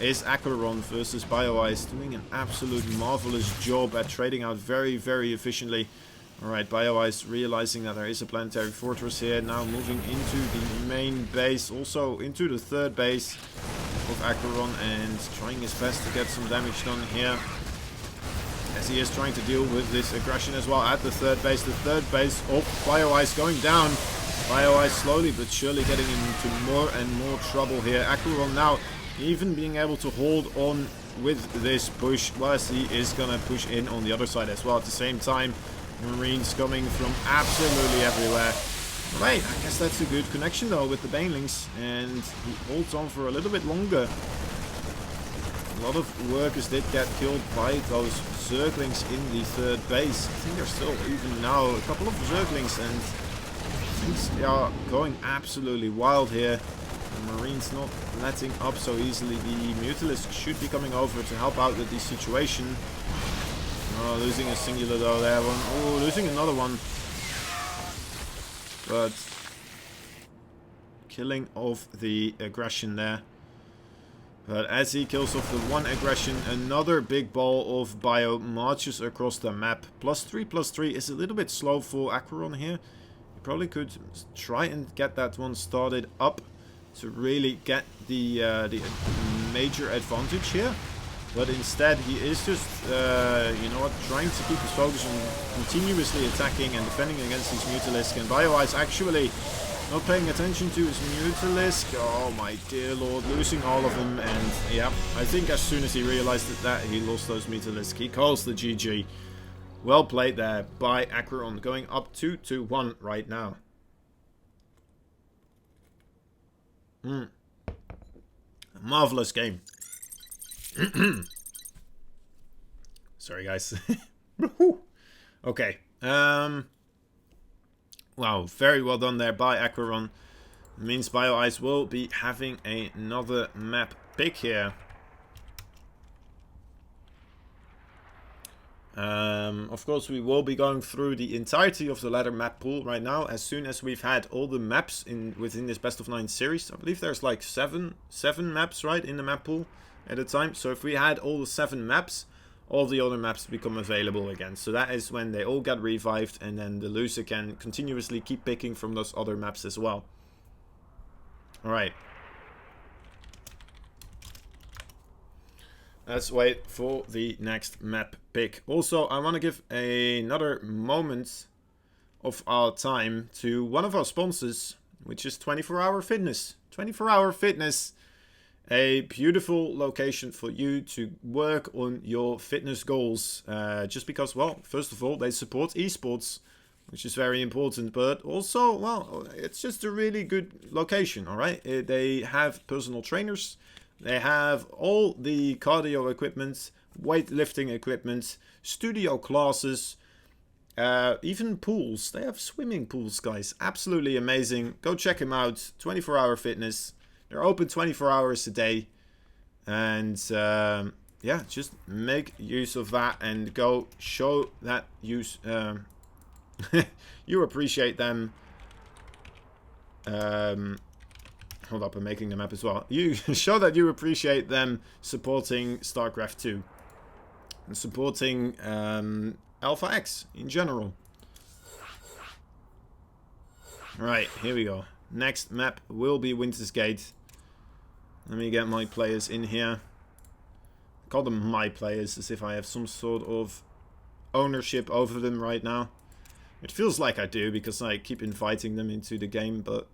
is AqueroN versus Bioice, doing an absolute marvelous job at trading out very, very efficiently. Alright, Bioice realizing that there is a planetary fortress here, now moving into the main base, also into the 3rd base of AqueroN, and trying his best to get some damage done here. As he is trying to deal with this aggression as well at the 3rd base. The 3rd base of Bioice going down. Bioice slowly but surely getting into more and more trouble here. AqueroN now even being able to hold on with this push, whilst he is going to push in on the other side as well at the same time. Marines coming from absolutely everywhere. Right, I guess that's a good connection though with the Banelings, and he holds on for a little bit longer. A lot of workers did get killed by those Zerglings in the 3rd base. I think there's still even now a couple of Zerglings, and things are going absolutely wild here. The Marines not letting up so easily. The Mutalisks should be coming over to help out with the situation. Oh, losing a singular though, there one. Oh, losing another one. But killing off the aggression there. But as he kills off the one aggression, another big ball of bio marches across the map. +3/+3 is a little bit slow for AqueroN here. You probably could try and get that one started up to really get the major advantage here. But instead, he is just, you know what, trying to keep his focus on continuously attacking and defending against these Mutalisks. And Bioice actually not paying attention to his Mutalisk. Oh my dear lord, losing all of them. And yeah, I think as soon as he realized that he lost those Mutalisk, he calls the GG. Well played there by AqueroN, going up 2-1 right now. Marvelous game. Sorry guys. Okay. Wow, very well done there by AqueroN. Means Bioice will be having another map pick here. Of course, we will be going through the entirety of the ladder map pool right now, as soon as we've had all the maps within this Best of 9 series. I believe there's like seven maps, right, in the map pool at a time. So if we had all the 7 maps, all the other maps become available again. So that is when they all get revived, and then the loser can continuously keep picking from those other maps as well. Alright. Let's wait for the next map pick. Also, I want to give another moment of our time to one of our sponsors, which is 24-Hour Fitness. 24-Hour Fitness, a beautiful location for you to work on your fitness goals. Just because, well, first of all, they support esports, which is very important, but also, well, it's just a really good location, all right? They have personal trainers. They have all the cardio equipment, weightlifting equipment, studio classes, even pools. They have swimming pools, guys. Absolutely amazing. Go check them out. 24-Hour Fitness. They're open 24 hours a day. And yeah, just make use of that and go show that you you appreciate them. Hold up, I'm making the map as well. You show that you appreciate them supporting StarCraft 2 and supporting Alpha X in general. Right, here we go. Next map will be Winter's Gate. Let me get my players in here. I call them my players as if I have some sort of ownership over them right now. It feels like I do because I keep inviting them into the game, but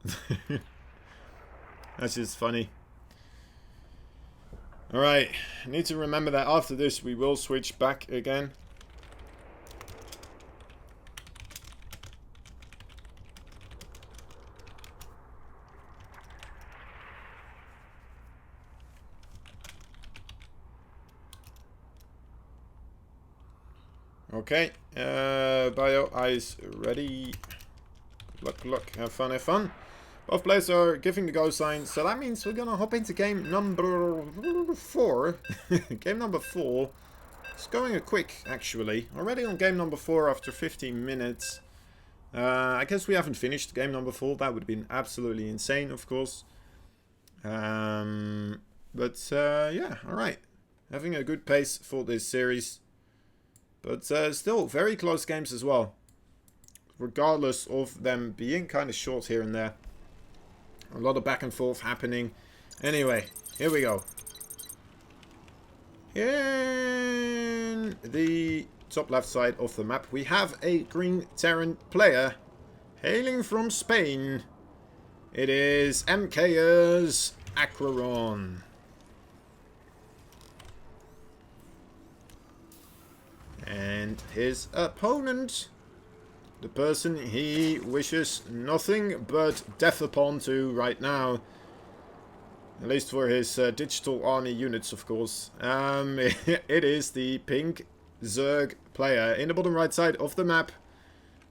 that's just funny. Alright, I need to remember that after this we will switch back again. Okay, Bioice ready. Good luck, have fun, have fun. Both players are giving the go sign, so that means we're gonna hop into game number 4. Game number 4. It's going quick, actually. Already on game number 4 after 15 minutes. I guess we haven't finished game number 4. That would have been absolutely insane, of course. Yeah, alright. Having a good pace for this series. But still, very close games as well. Regardless of them being kind of short here and there. A lot of back and forth happening. Anyway, here we go. In the top left side of the map, we have a Green Terran player hailing from Spain. It is MK's AqueroN. And his opponent, the person he wishes nothing but death upon to right now. At least for his digital army units, of course. It is the pink Zerg player in the bottom right side of the map.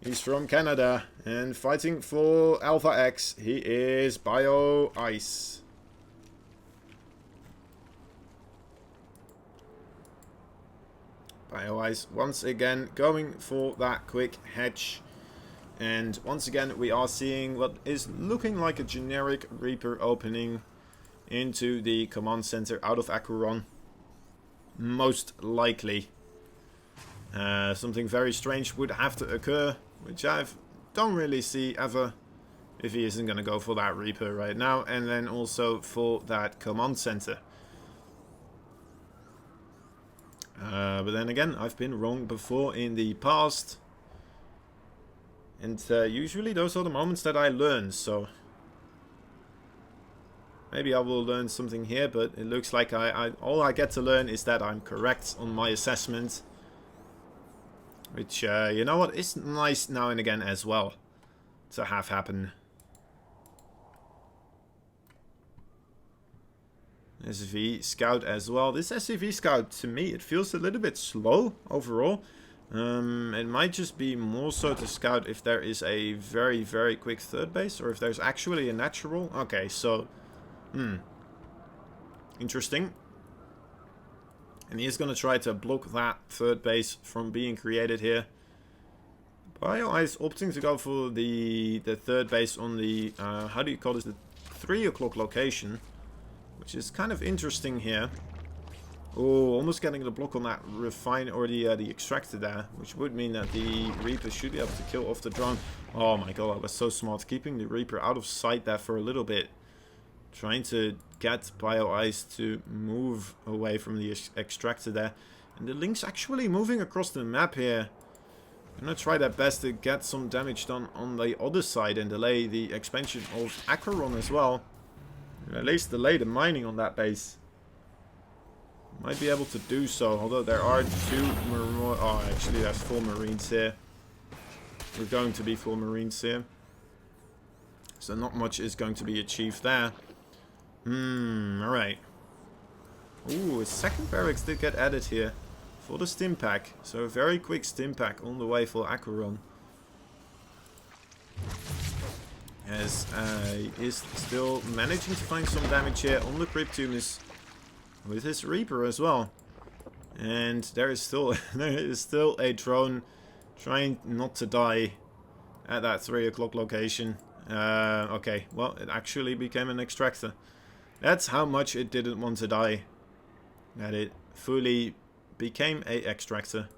He's from Canada and fighting for Alpha X. He is Bioice. Bioice once again going for that quick hedge. And once again we are seeing what is looking like a generic Reaper opening into the command center out of AqueroN. Most likely. Something very strange would have to occur, which I don't really see ever, if he isn't going to go for that Reaper right now, and then also for that command center. But then again, I've been wrong before in the past. And usually those are the moments that I learn, so maybe I will learn something here, but it looks like all I get to learn is that I'm correct on my assessment. Which, you know what, is nice now and again as well to have happen. SCV Scout as well. This SCV Scout, to me, it feels a little bit slow overall. It might just be more so to scout if there is a very, very quick third base, or if there's actually a natural. Okay, so, interesting. And he is going to try to block that third base from being created here. Bioice opting to go for the third base on the, how do you call this, the 3 o'clock location. Which is kind of interesting here. Oh, almost getting the block on that refine or the extractor there. Which would mean that the Reaper should be able to kill off the drone. Oh my god, that was so smart. Keeping the Reaper out of sight there for a little bit. Trying to get Bioice to move away from the extractor there. And the Link's actually moving across the map here. I'm going to try their best to get some damage done on the other side and delay the expansion of AqueroN as well. Or at least delay the mining on that base. Might be able to do so, although there are 2 oh, actually there's 4 Marines here. We're going to be 4 Marines here. So not much is going to be achieved there. Alright. Ooh, a second barracks did get added here for the stim pack. So a very quick stim pack on the way for AqueroN. As he is still managing to find some damage here on the Cryptumus with his Reaper as well. And there is still a drone trying not to die at that 3 o'clock location. Okay, well, it actually became an extractor. That's how much it didn't want to die. That it fully became a extractor.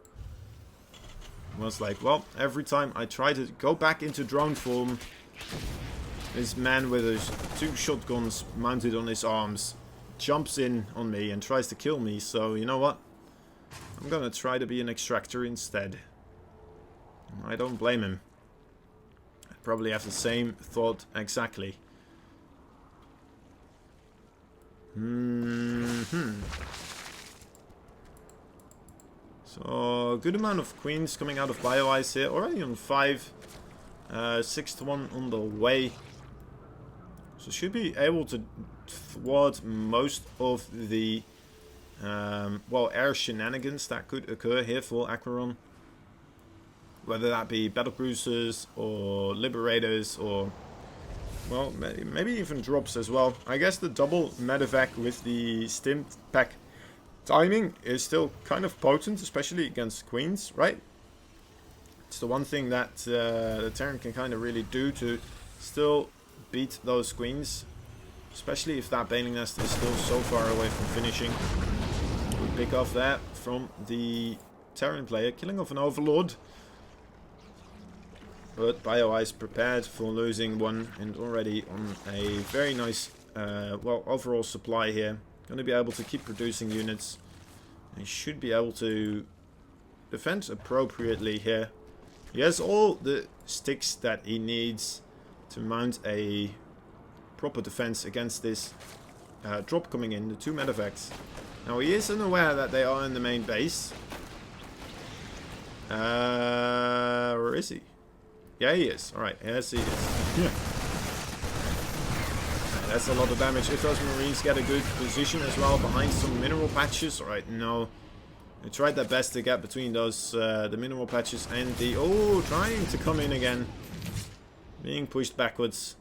It was like, well, every time I try to go back into drone form, this man with his 2 shotguns mounted on his arms jumps in on me and tries to kill me. So, you know what? I'm gonna try to be an extractor instead. I don't blame him. I probably have the same thought exactly. So, a good amount of queens coming out of Bioice here. Already on 5. 6-1 on the way. So should be able to thwart most of the well, air shenanigans that could occur here for AqueroN. Whether that be battlecruisers or liberators or, well, maybe even drops as well. I guess the double medevac with the stim pack timing is still kind of potent, especially against queens, right? It's the one thing that the Terran can kind of really do to still beat those queens. Especially if that Baneling Nest is still so far away from finishing. We pick off that from the Terran player, killing off an Overlord. But Bioice prepared for losing one and already on a very nice, well, overall supply here. Going to be able to keep producing units. He should be able to defend appropriately here. He has all the sticks that he needs to mount a proper defense against this drop coming in, the 2 medevacs. Now he is unaware that they are in the main base. Where is he? Yeah, he is. Alright, yes he is. Yeah. That's a lot of damage. If those Marines get a good position as well behind some mineral patches. Alright, no. They tried their best to get between those, the mineral patches and the... Oh, trying to come in again. Being pushed backwards.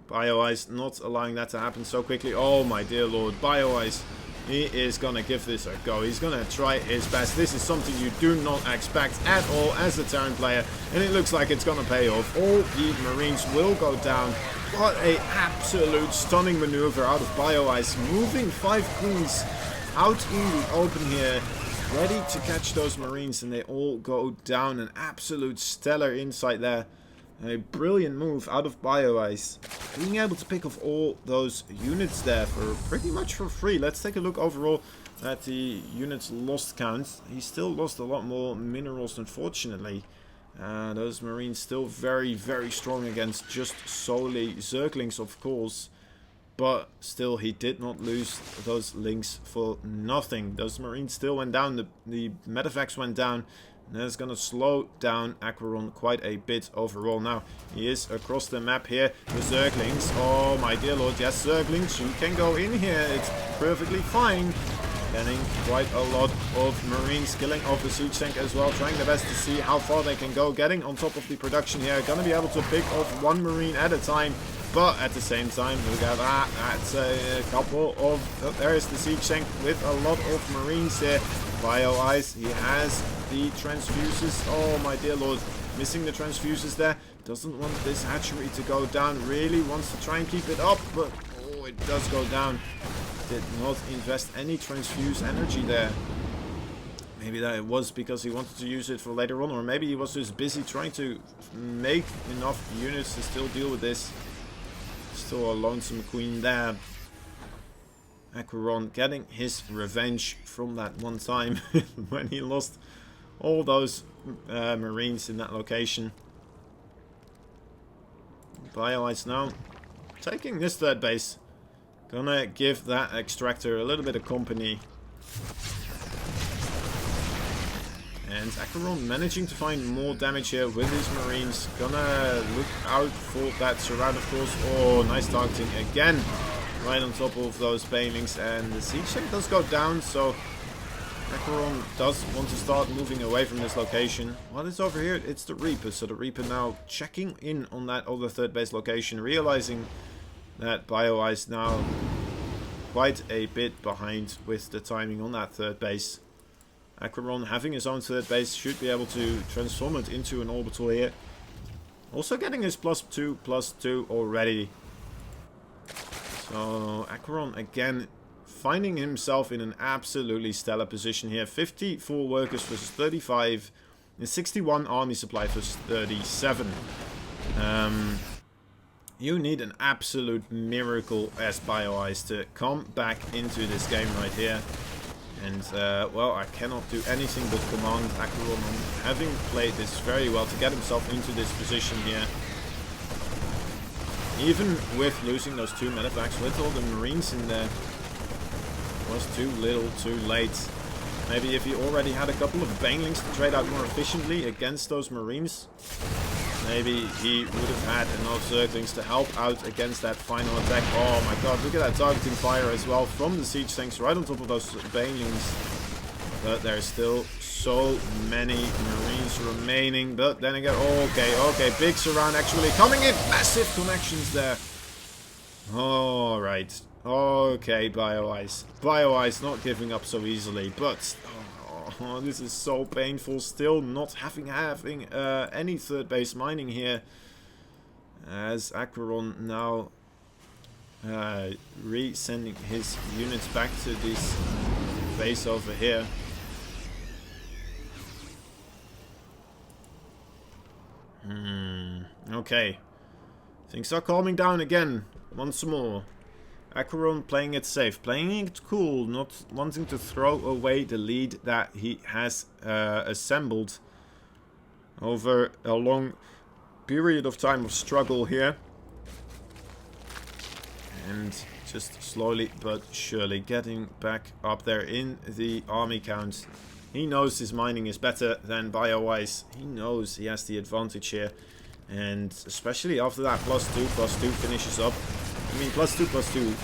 Bioice not allowing that to happen so quickly. Oh my dear lord. Bioice, he is going to give this a go. He's going to try his best. This is something you do not expect at all as a Terran player. And it looks like it's going to pay off. All the Marines will go down. What a absolute stunning maneuver out of Bioice. Moving 5 queens out in the open here. Ready to catch those Marines. And they all go down. An absolute stellar insight there. A brilliant move out of Bioice. Being able to pick off all those units there for pretty much for free. Let's take a look overall at the units lost count. He still lost a lot more minerals, unfortunately. Those Marines still very, very strong against just solely Zerglings, of course. But still, he did not lose those links for nothing. Those Marines still went down. The medevacs went down. And that's going to slow down AqueroN quite a bit overall. Now, he is across the map here. The Zerglings. Oh, my dear lord. Yes, Zerglings, you can go in here. It's perfectly fine. Getting quite a lot of Marines killing off the siege tank as well. Trying their best to see how far they can go. Getting on top of the production here. Going to be able to pick off 1 Marine at a time. but at the same time, look at that. That's a couple of... there's the siege tank with a lot of marines here. Bioice, he has the transfuses. Oh my dear lord, missing the transfuses there. Doesn't want this hatchery to go down. Really wants to try and keep it up, but oh, it does go down. Did not invest any transfuse energy there. Maybe that it was because he wanted to use it for later on, or maybe he was just busy trying to make enough units to still deal with this. Still a lonesome queen there. AqueroN getting his revenge from that one time when he lost all those marines in that location. Bioice now taking this third base. Gonna give that extractor a little bit of company. And AqueroN managing to find more damage here with his marines. Gonna look out for that surround, of course. Oh, nice targeting again. Right on top of those banelings. And the siege tank does go down, so AqueroN does want to start moving away from this location. What is over here? It's the Reaper. So the Reaper now checking in on that other third base location, realizing that Bioice now quite a bit behind with the timing on that third base. AqueroN having his own third base should be able to transform it into an orbital here. Also getting his +2/+2 already. So AqueroN again finding himself in an absolutely stellar position here. 54 workers versus 35. And 61 army supply versus 37. You need an absolute miracle as Bioice to come back into this game right here. And, well, I cannot do anything but command AqueroN on having played this very well to get himself into this position here. Even with losing those 2 medevacts with all the marines in there, was too little too late. Maybe if he already had a couple of banelings to trade out more efficiently against those marines, maybe he would have had enough zerglings to help out against that final attack. Oh my god, look at that targeting fire as well from the siege tanks right on top of those banelings. But there's still so many marines remaining. But then again, okay, big surround actually coming in. Massive connections there. Alright. Okay, Bioice. Bioice not giving up so easily, but oh, this is so painful. Still not having any third base mining here, as AqueroN now resending his units back to this base over here. Okay, things are calming down again once more. AqueroN playing it safe, playing it cool, not wanting to throw away the lead that he has assembled over a long period of time of struggle here. And just slowly but surely getting back up there in the army count. He knows his mining is better than Bioice. He knows he has the advantage here. And especially after that +2/+2 finishes up. I mean, +2/+2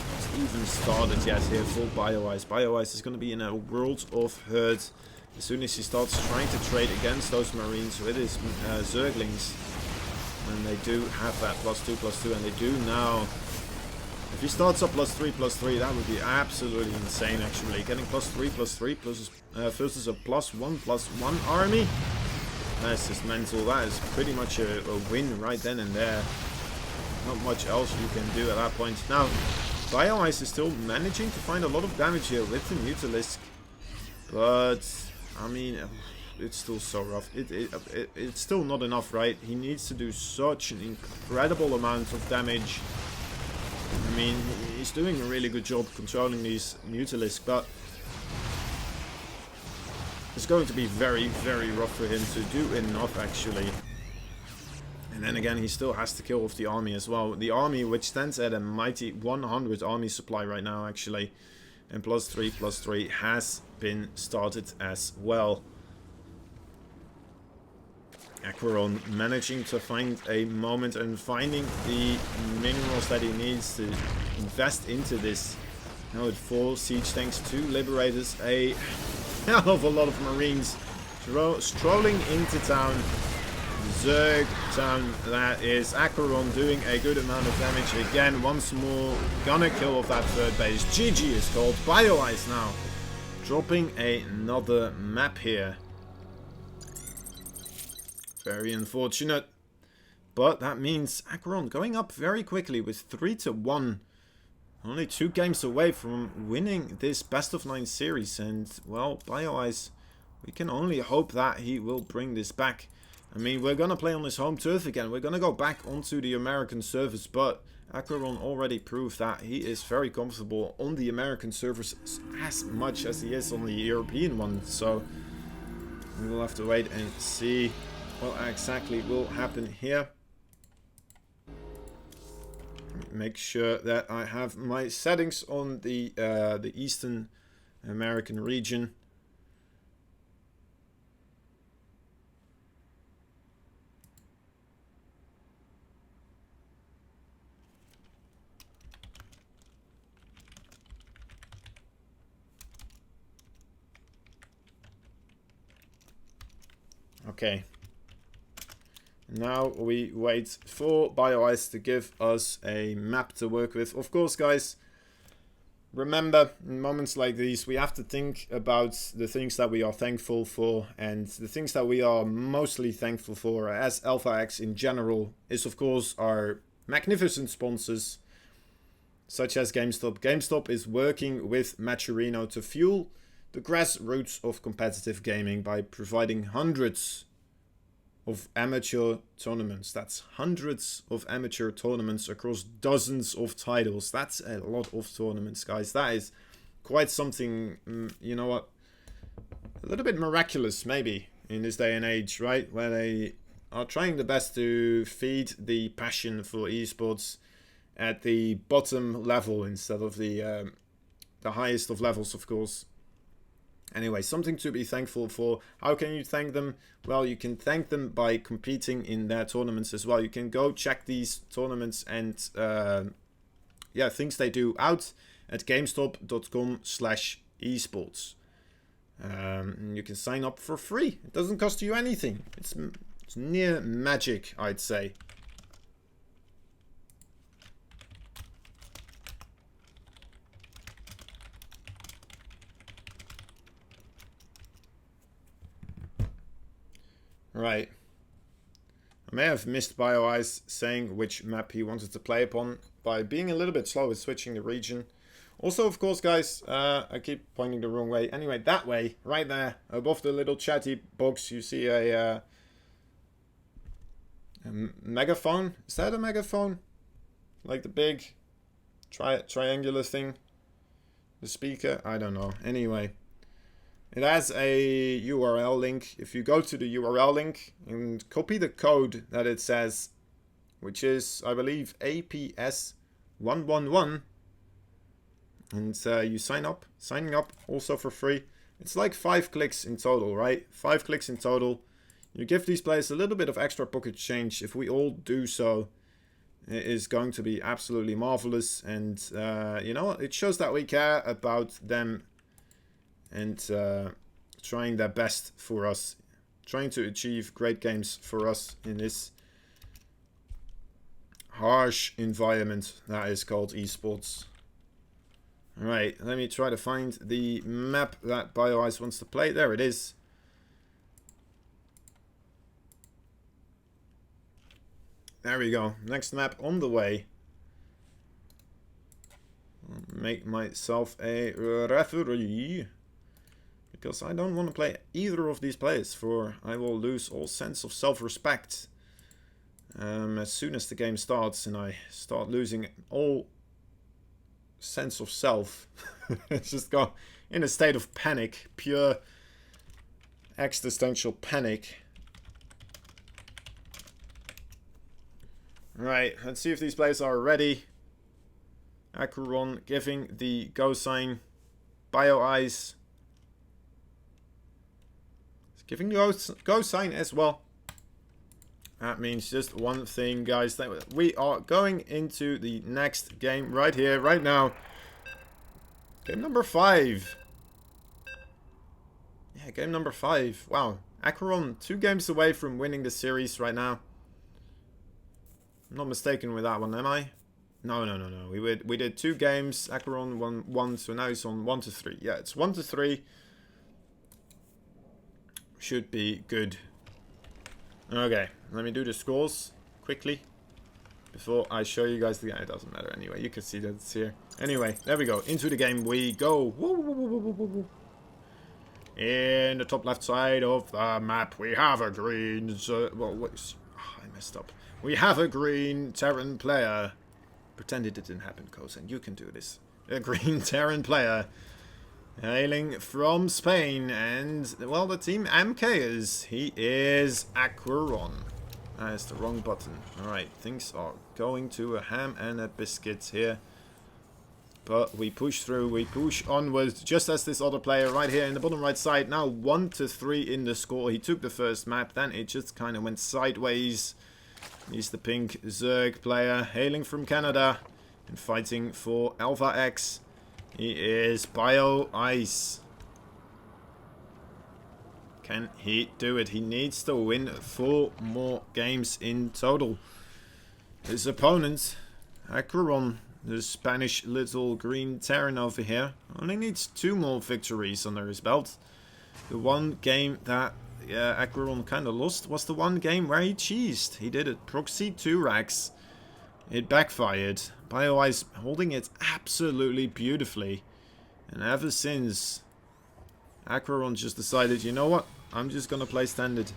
even started yet here for Bioice. Bioice is going to be in a world of hurt as soon as he starts trying to trade against those marines with his zerglings. And they do have that +2/+2, and they do now. If he starts up +3/+3, that would be absolutely insane actually. Getting +3/+3 versus a +1/+1 army. That's just mental. That is pretty much a win right then and there. Not much else you can do at that point. Now, Bioice is still managing to find a lot of damage here with the Mutalisk. But, I mean, it's still so rough. It's still not enough, right? He needs to do such an incredible amount of damage. I mean, he's doing a really good job controlling these Mutalisk, but it's going to be very, very rough for him to do enough, actually. And then again, he still has to kill off the army as well. The army, which stands at a mighty 100 army supply right now, actually. And +3/+3 has been started as well. AqueroN managing to find a moment and finding the minerals that he needs to invest into this. Now with 4 siege tanks, 2 liberators, a hell of a lot of marines strolling into town. Zerg down. That is AqueroN doing a good amount of damage again. Once more, gonna kill off that third base. GG is called. Bioice now. Dropping another map here. Very unfortunate. But that means AqueroN going up very quickly with 3-1. Only 2 games away from winning this best of 9 series. And, well, Bioice, we can only hope that he will bring this back. I mean, we're going to play on his home turf again. We're going to go back onto the American servers. But AqueroN already proved that he is very comfortable on the American servers as much as he is on the European one. So, we will have to wait and see what exactly will happen here. Make sure that I have my settings on the Eastern American region. Okay. Now we wait for Bioice to give us a map to work with. Of course, guys, remember, in moments like these, we have to think about the things that we are thankful for. And the things that we are mostly thankful for as AlphaX in general is, of course, our magnificent sponsors, such as GameStop. GameStop is working with Matcherino to fuel the grassroots of competitive gaming by providing hundreds of amateur tournaments. That's hundreds of amateur tournaments across dozens of titles. That's a lot of tournaments, guys. That is quite something, you know what, a little bit miraculous maybe in this day and age, right? Where they are trying the best to feed the passion for esports at the bottom level instead of the highest of levels, of course. Anyway, something to be thankful for. How can you thank them? Well, you can thank them by competing in their tournaments as well. You can go check these tournaments and things they do out at gamestop.com/esports. You can sign up for free. It doesn't cost you anything. It's near magic, I'd say. Right. I may have missed Bioice saying which map he wanted to play upon by being a little bit slow with switching the region. Also, of course, guys, I keep pointing the wrong way. Anyway, that way, right there, above the little chatty box, you see a megaphone. Is that a megaphone? Like the big triangular thing? The speaker? I don't know. Anyway. It has a URL link. If you go to the URL link and copy the code that it says, which is, I believe, APS111, and you sign up. Signing up also for free. It's like 5 clicks in total, right? 5 clicks in total. You give these players a little bit of extra pocket change. If we all do so, it is going to be absolutely marvelous. And, you know, it shows that we care about them and trying their best for us, trying to achieve great games for us in this harsh environment that is called esports. Alright, let me try to find the map that Bioice wants to play. There it is. There we go. Next map on the way. I'll make myself a referee, because I don't want to play either of these players, for I will lose all sense of self-respect as soon as the game starts and I start losing all sense of self. Just go in a state of panic, pure existential panic. Right, let's see if these players are ready. AqueroN giving the go sign. Bioice giving the go sign as well. That means just one thing, guys. That we are going into the next game right here, right now. Game number 5. Yeah, game number 5. Wow. AqueroN 2 games away from winning the series right now. I'm not mistaken with that one, am I? No. We did 2 games. AqueroN won 1, so now it's on 1-3. Yeah, it's 1-3. Should be good. Okay, let me do the scores quickly before I show you guys the game. It doesn't matter anyway. You can see that it's here. Anyway, there we go. Into the game we go. Woo, woo, woo, woo, woo, woo. In the top left side of the map, we have a green... I messed up. We have a green Terran player. Pretend it didn't happen, Kosen. You can do this. A green Terran player. Hailing from Spain. And, well, the team MKers. He is AqueroN. That is the wrong button. Alright, things are going to a ham and a biscuit here. But we push through, we push onwards, just as this other player right here in the bottom right side. Now 1-3 in the score. He took the first map, then it just kind of went sideways. He's the pink Zerg player, hailing from Canada and fighting for Alpha X. He is Bioice. Can he do it? He needs to win 4 more games in total. His opponent, AqueroN, the Spanish little green Terran over here, only needs 2 more victories under his belt. The one game that AqueroN kind of lost was the one game where he cheesed. He did it proxy 2 racks. It backfired. Bioice holding it absolutely beautifully. And ever since, AqueroN just decided, you know what, I'm just gonna play standard.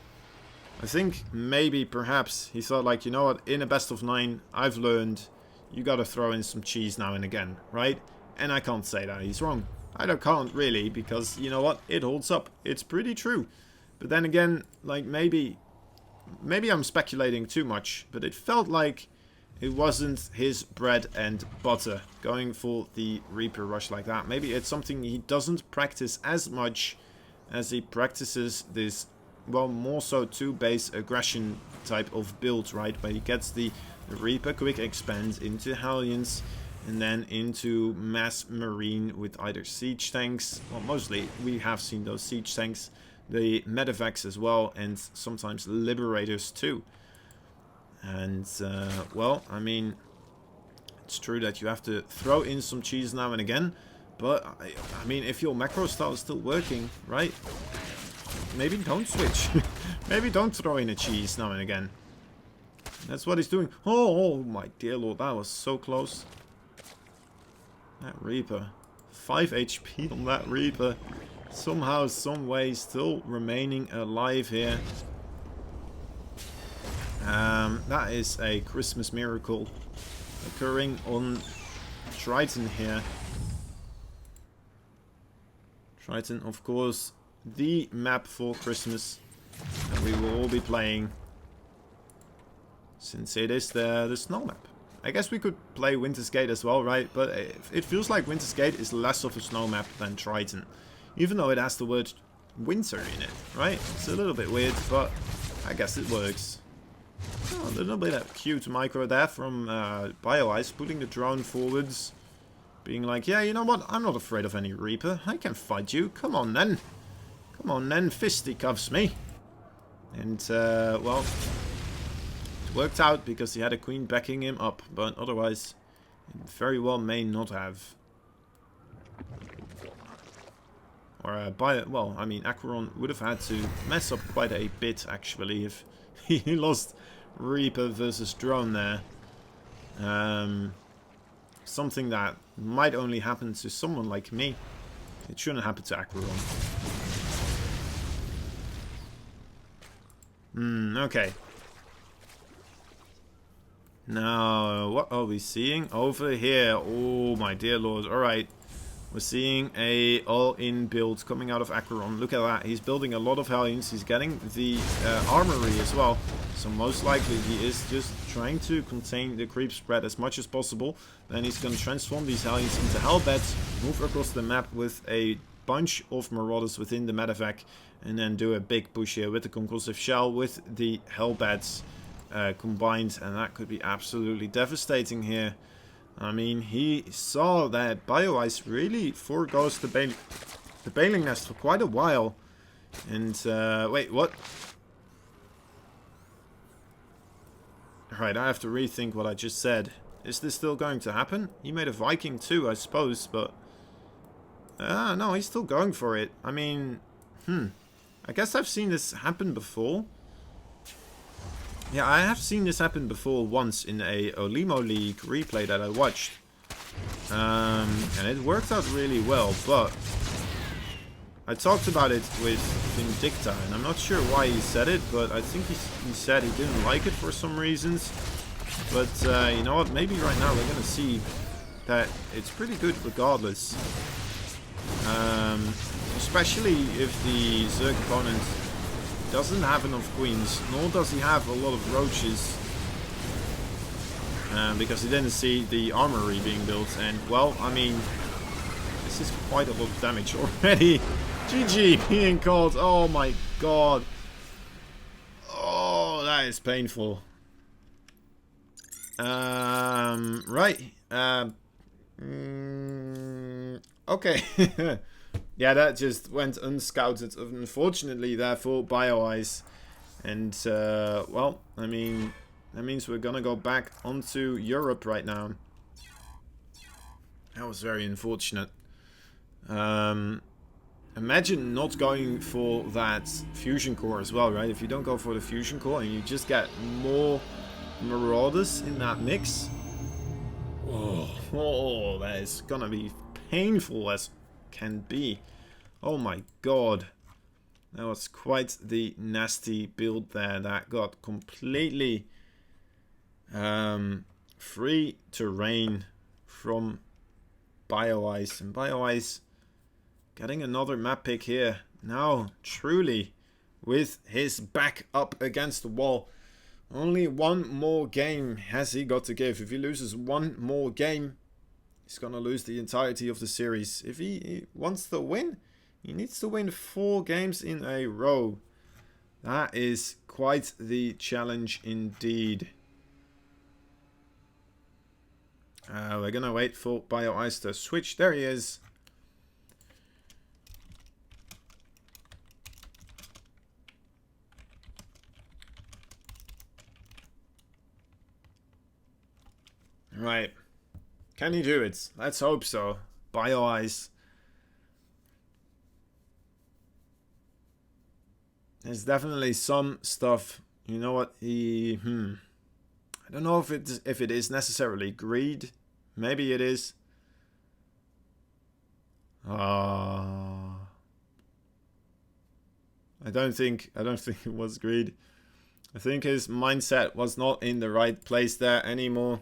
I think maybe, perhaps, he thought like, you know what, in a best of 9, I've learned you gotta throw in some cheese now and again, right? And I can't say that he's wrong. I can't really, because, you know what, it holds up. It's pretty true. But then again, like, maybe I'm speculating too much, but it felt like it wasn't his bread and butter, going for the Reaper rush like that. Maybe it's something he doesn't practice as much as he practices this, well, more so 2-base aggression type of build, right? Where he gets the Reaper quick expand into Hellions and then into mass marine with either siege tanks. Well, mostly we have seen those siege tanks, the medevacs as well, and sometimes liberators too. And well, I mean, it's true that you have to throw in some cheese now and again, but I mean, if your macro style is still working, right, maybe don't switch. Maybe don't throw in a cheese now and again. That's what he's doing. Oh my dear lord, that was so close. That Reaper. 5 HP on that Reaper. Somehow, some way, still remaining alive here. That is a Christmas miracle occurring on Triton here. Triton, of course, the map for Christmas that we will all be playing, since it is the snow map. I guess we could play Winter's Gate as well, right? But it feels like Winter's Gate is less of a snow map than Triton, even though it has the word winter in it, right? It's a little bit weird, but I guess it works. Oh, a little bit of cute micro there from Bioice, putting the drone forwards, being like, yeah, you know what, I'm not afraid of any Reaper, I can fight you, come on then. Come on then, fisticuffs me. And, well, it worked out because he had a queen backing him up, but otherwise, it very well may not have. Or, well, I mean, AqueroN would have had to mess up quite a bit, actually, if he lost Reaper versus drone there. Something that might only happen to someone like me. It shouldn't happen to AqueroN. Okay. Now, what are we seeing over here? Oh, my dear lord. Alright. We're seeing a all-in build coming out of AqueroN. Look at that. He's building a lot of Hellions. He's getting the armory as well. So most likely he is just trying to contain the creep spread as much as possible. Then he's going to transform these Hellions into Hellbats, move across the map with a bunch of Marauders within the medevac, and then do a big push here with the Concussive Shell with the Hellbats combined. And that could be absolutely devastating here. I mean, he saw that Bioice really forgoes the Baling Nest for quite a while. And, wait, what? Alright, I have to rethink what I just said. Is this still going to happen? He made a Viking too, I suppose, but... no, he's still going for it. I mean, I guess I've seen this happen before. Yeah, I have seen this happen before once in a Olimo League replay that I watched. And it worked out really well, but... I talked about it with Vindicta, and I'm not sure why he said it, but I think he said he didn't like it for some reasons. But you know what, maybe right now we're going to see that it's pretty good regardless. Especially if the Zerg opponent doesn't have enough queens, nor does he have a lot of roaches. Because he didn't see the armory being built, and well, I mean, this is quite a lot of damage already. GG being called. Oh my god. Oh, that is painful. Right. Okay. Yeah, that just went unscouted, unfortunately, there for Bioice. And, well, I mean, that means we're gonna go back onto Europe right now. That was very unfortunate. Imagine not going for that fusion core as well, right? If you don't go for the fusion core and you just get more marauders in that mix. Oh, that is gonna be painful as can be. Oh my god. That was quite the nasty build there. That got completely free terrain from Bioice. And Bioice getting another map pick here. Now, truly, with his back up against the wall. Only one more game has he got to give. If he loses one more game, he's going to lose the entirety of the series. If he wants to win, he needs to win 4 games in a row. That is quite the challenge indeed. We're going to wait for Bioice to switch. There he is. Right. Can he do it? Let's hope so. Bioice. There's definitely some stuff. You know what? I don't know if it is necessarily greed. Maybe it is. I don't think it was greed. I think his mindset was not in the right place there anymore.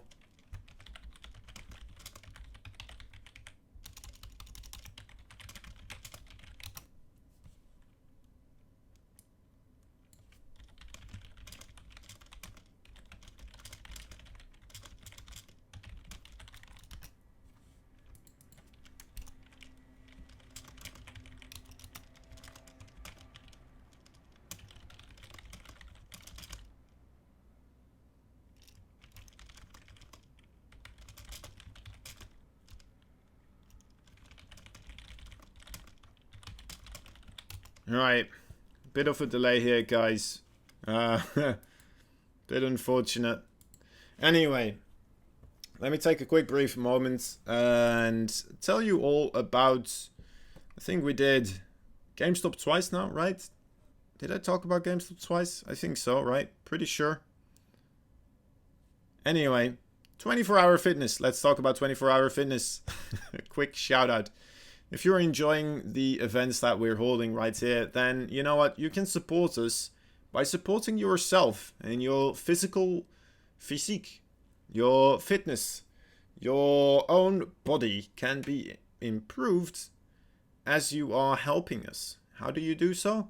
Right, bit of a delay here, guys. Bit unfortunate. Anyway, let me take a quick brief moment and tell you all about, I think we did GameStop twice now, right? Did I talk about GameStop twice? I think so, right? Pretty sure. Anyway, 24-hour fitness. Let's talk about 24-hour fitness. A quick shout out. If you're enjoying the events that we're holding right here, then you know what? You can support us by supporting yourself and your physique, your fitness, your own body can be improved as you are helping us. How do you do so?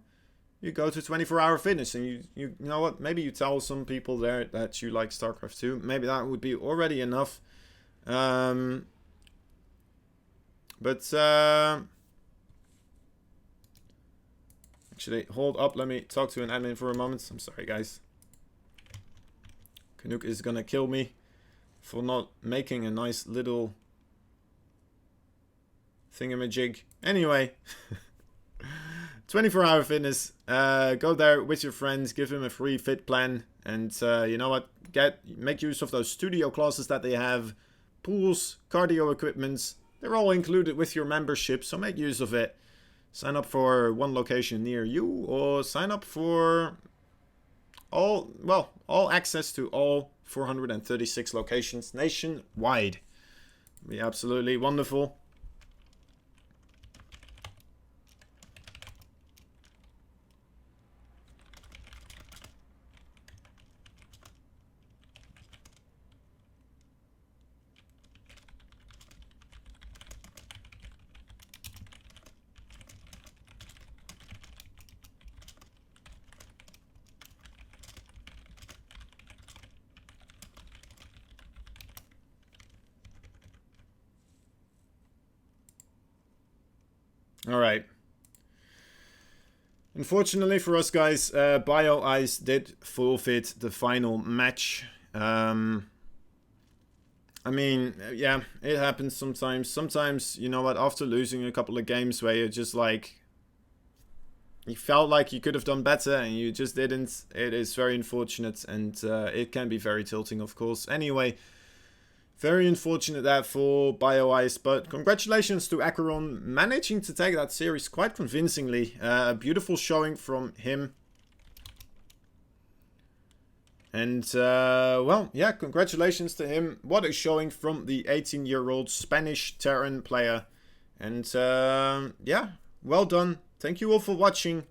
You go to 24-hour fitness and you know what? Maybe you tell some people there that you like StarCraft 2. Maybe that would be already enough. Actually, hold up. Let me talk to an admin for a moment. I'm sorry, guys. Canuck is gonna kill me for not making a nice little thingamajig. Anyway, 24-hour fitness. Go there with your friends, give him a free fit plan, and you know what? Make use of those studio classes that they have, pools, cardio equipments. They're all included with your membership, so make use of it. Sign up for one location near you, or sign up for all access to all 436 locations nationwide. Be absolutely wonderful. All right. Unfortunately for us guys, Bioice did forfeit the final match. I mean, yeah, it happens sometimes. Sometimes, you know what, after losing a couple of games where you're just like, you felt like you could have done better and you just didn't. It is very unfortunate, and it can be very tilting, of course. Anyway, very unfortunate that for Bioice, but congratulations to AqueroN managing to take that series quite convincingly. A beautiful showing from him. And, well, yeah, congratulations to him. What a showing from the 18-year-old Spanish Terran player. And, yeah, well done. Thank you all for watching.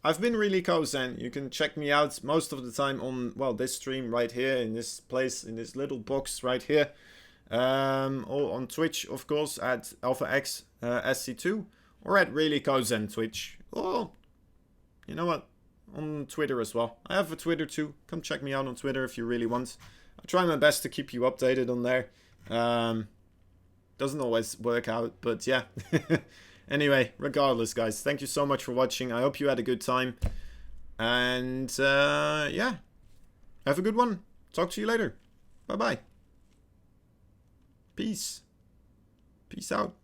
I've been really AqueroN. You can check me out most of the time on, well, this stream right here, in this place, in this little box right here. Or on Twitch, of course, at AlphaX SC2, or at really AqueroN Twitch, or, you know what, on Twitter as well. I have a Twitter too. Come check me out on Twitter if you really want. I try my best to keep you updated on there. Doesn't always work out, but yeah. Anyway, regardless, guys, thank you so much for watching. I hope you had a good time. And, yeah. Have a good one. Talk to you later. Bye-bye. Peace. Peace out.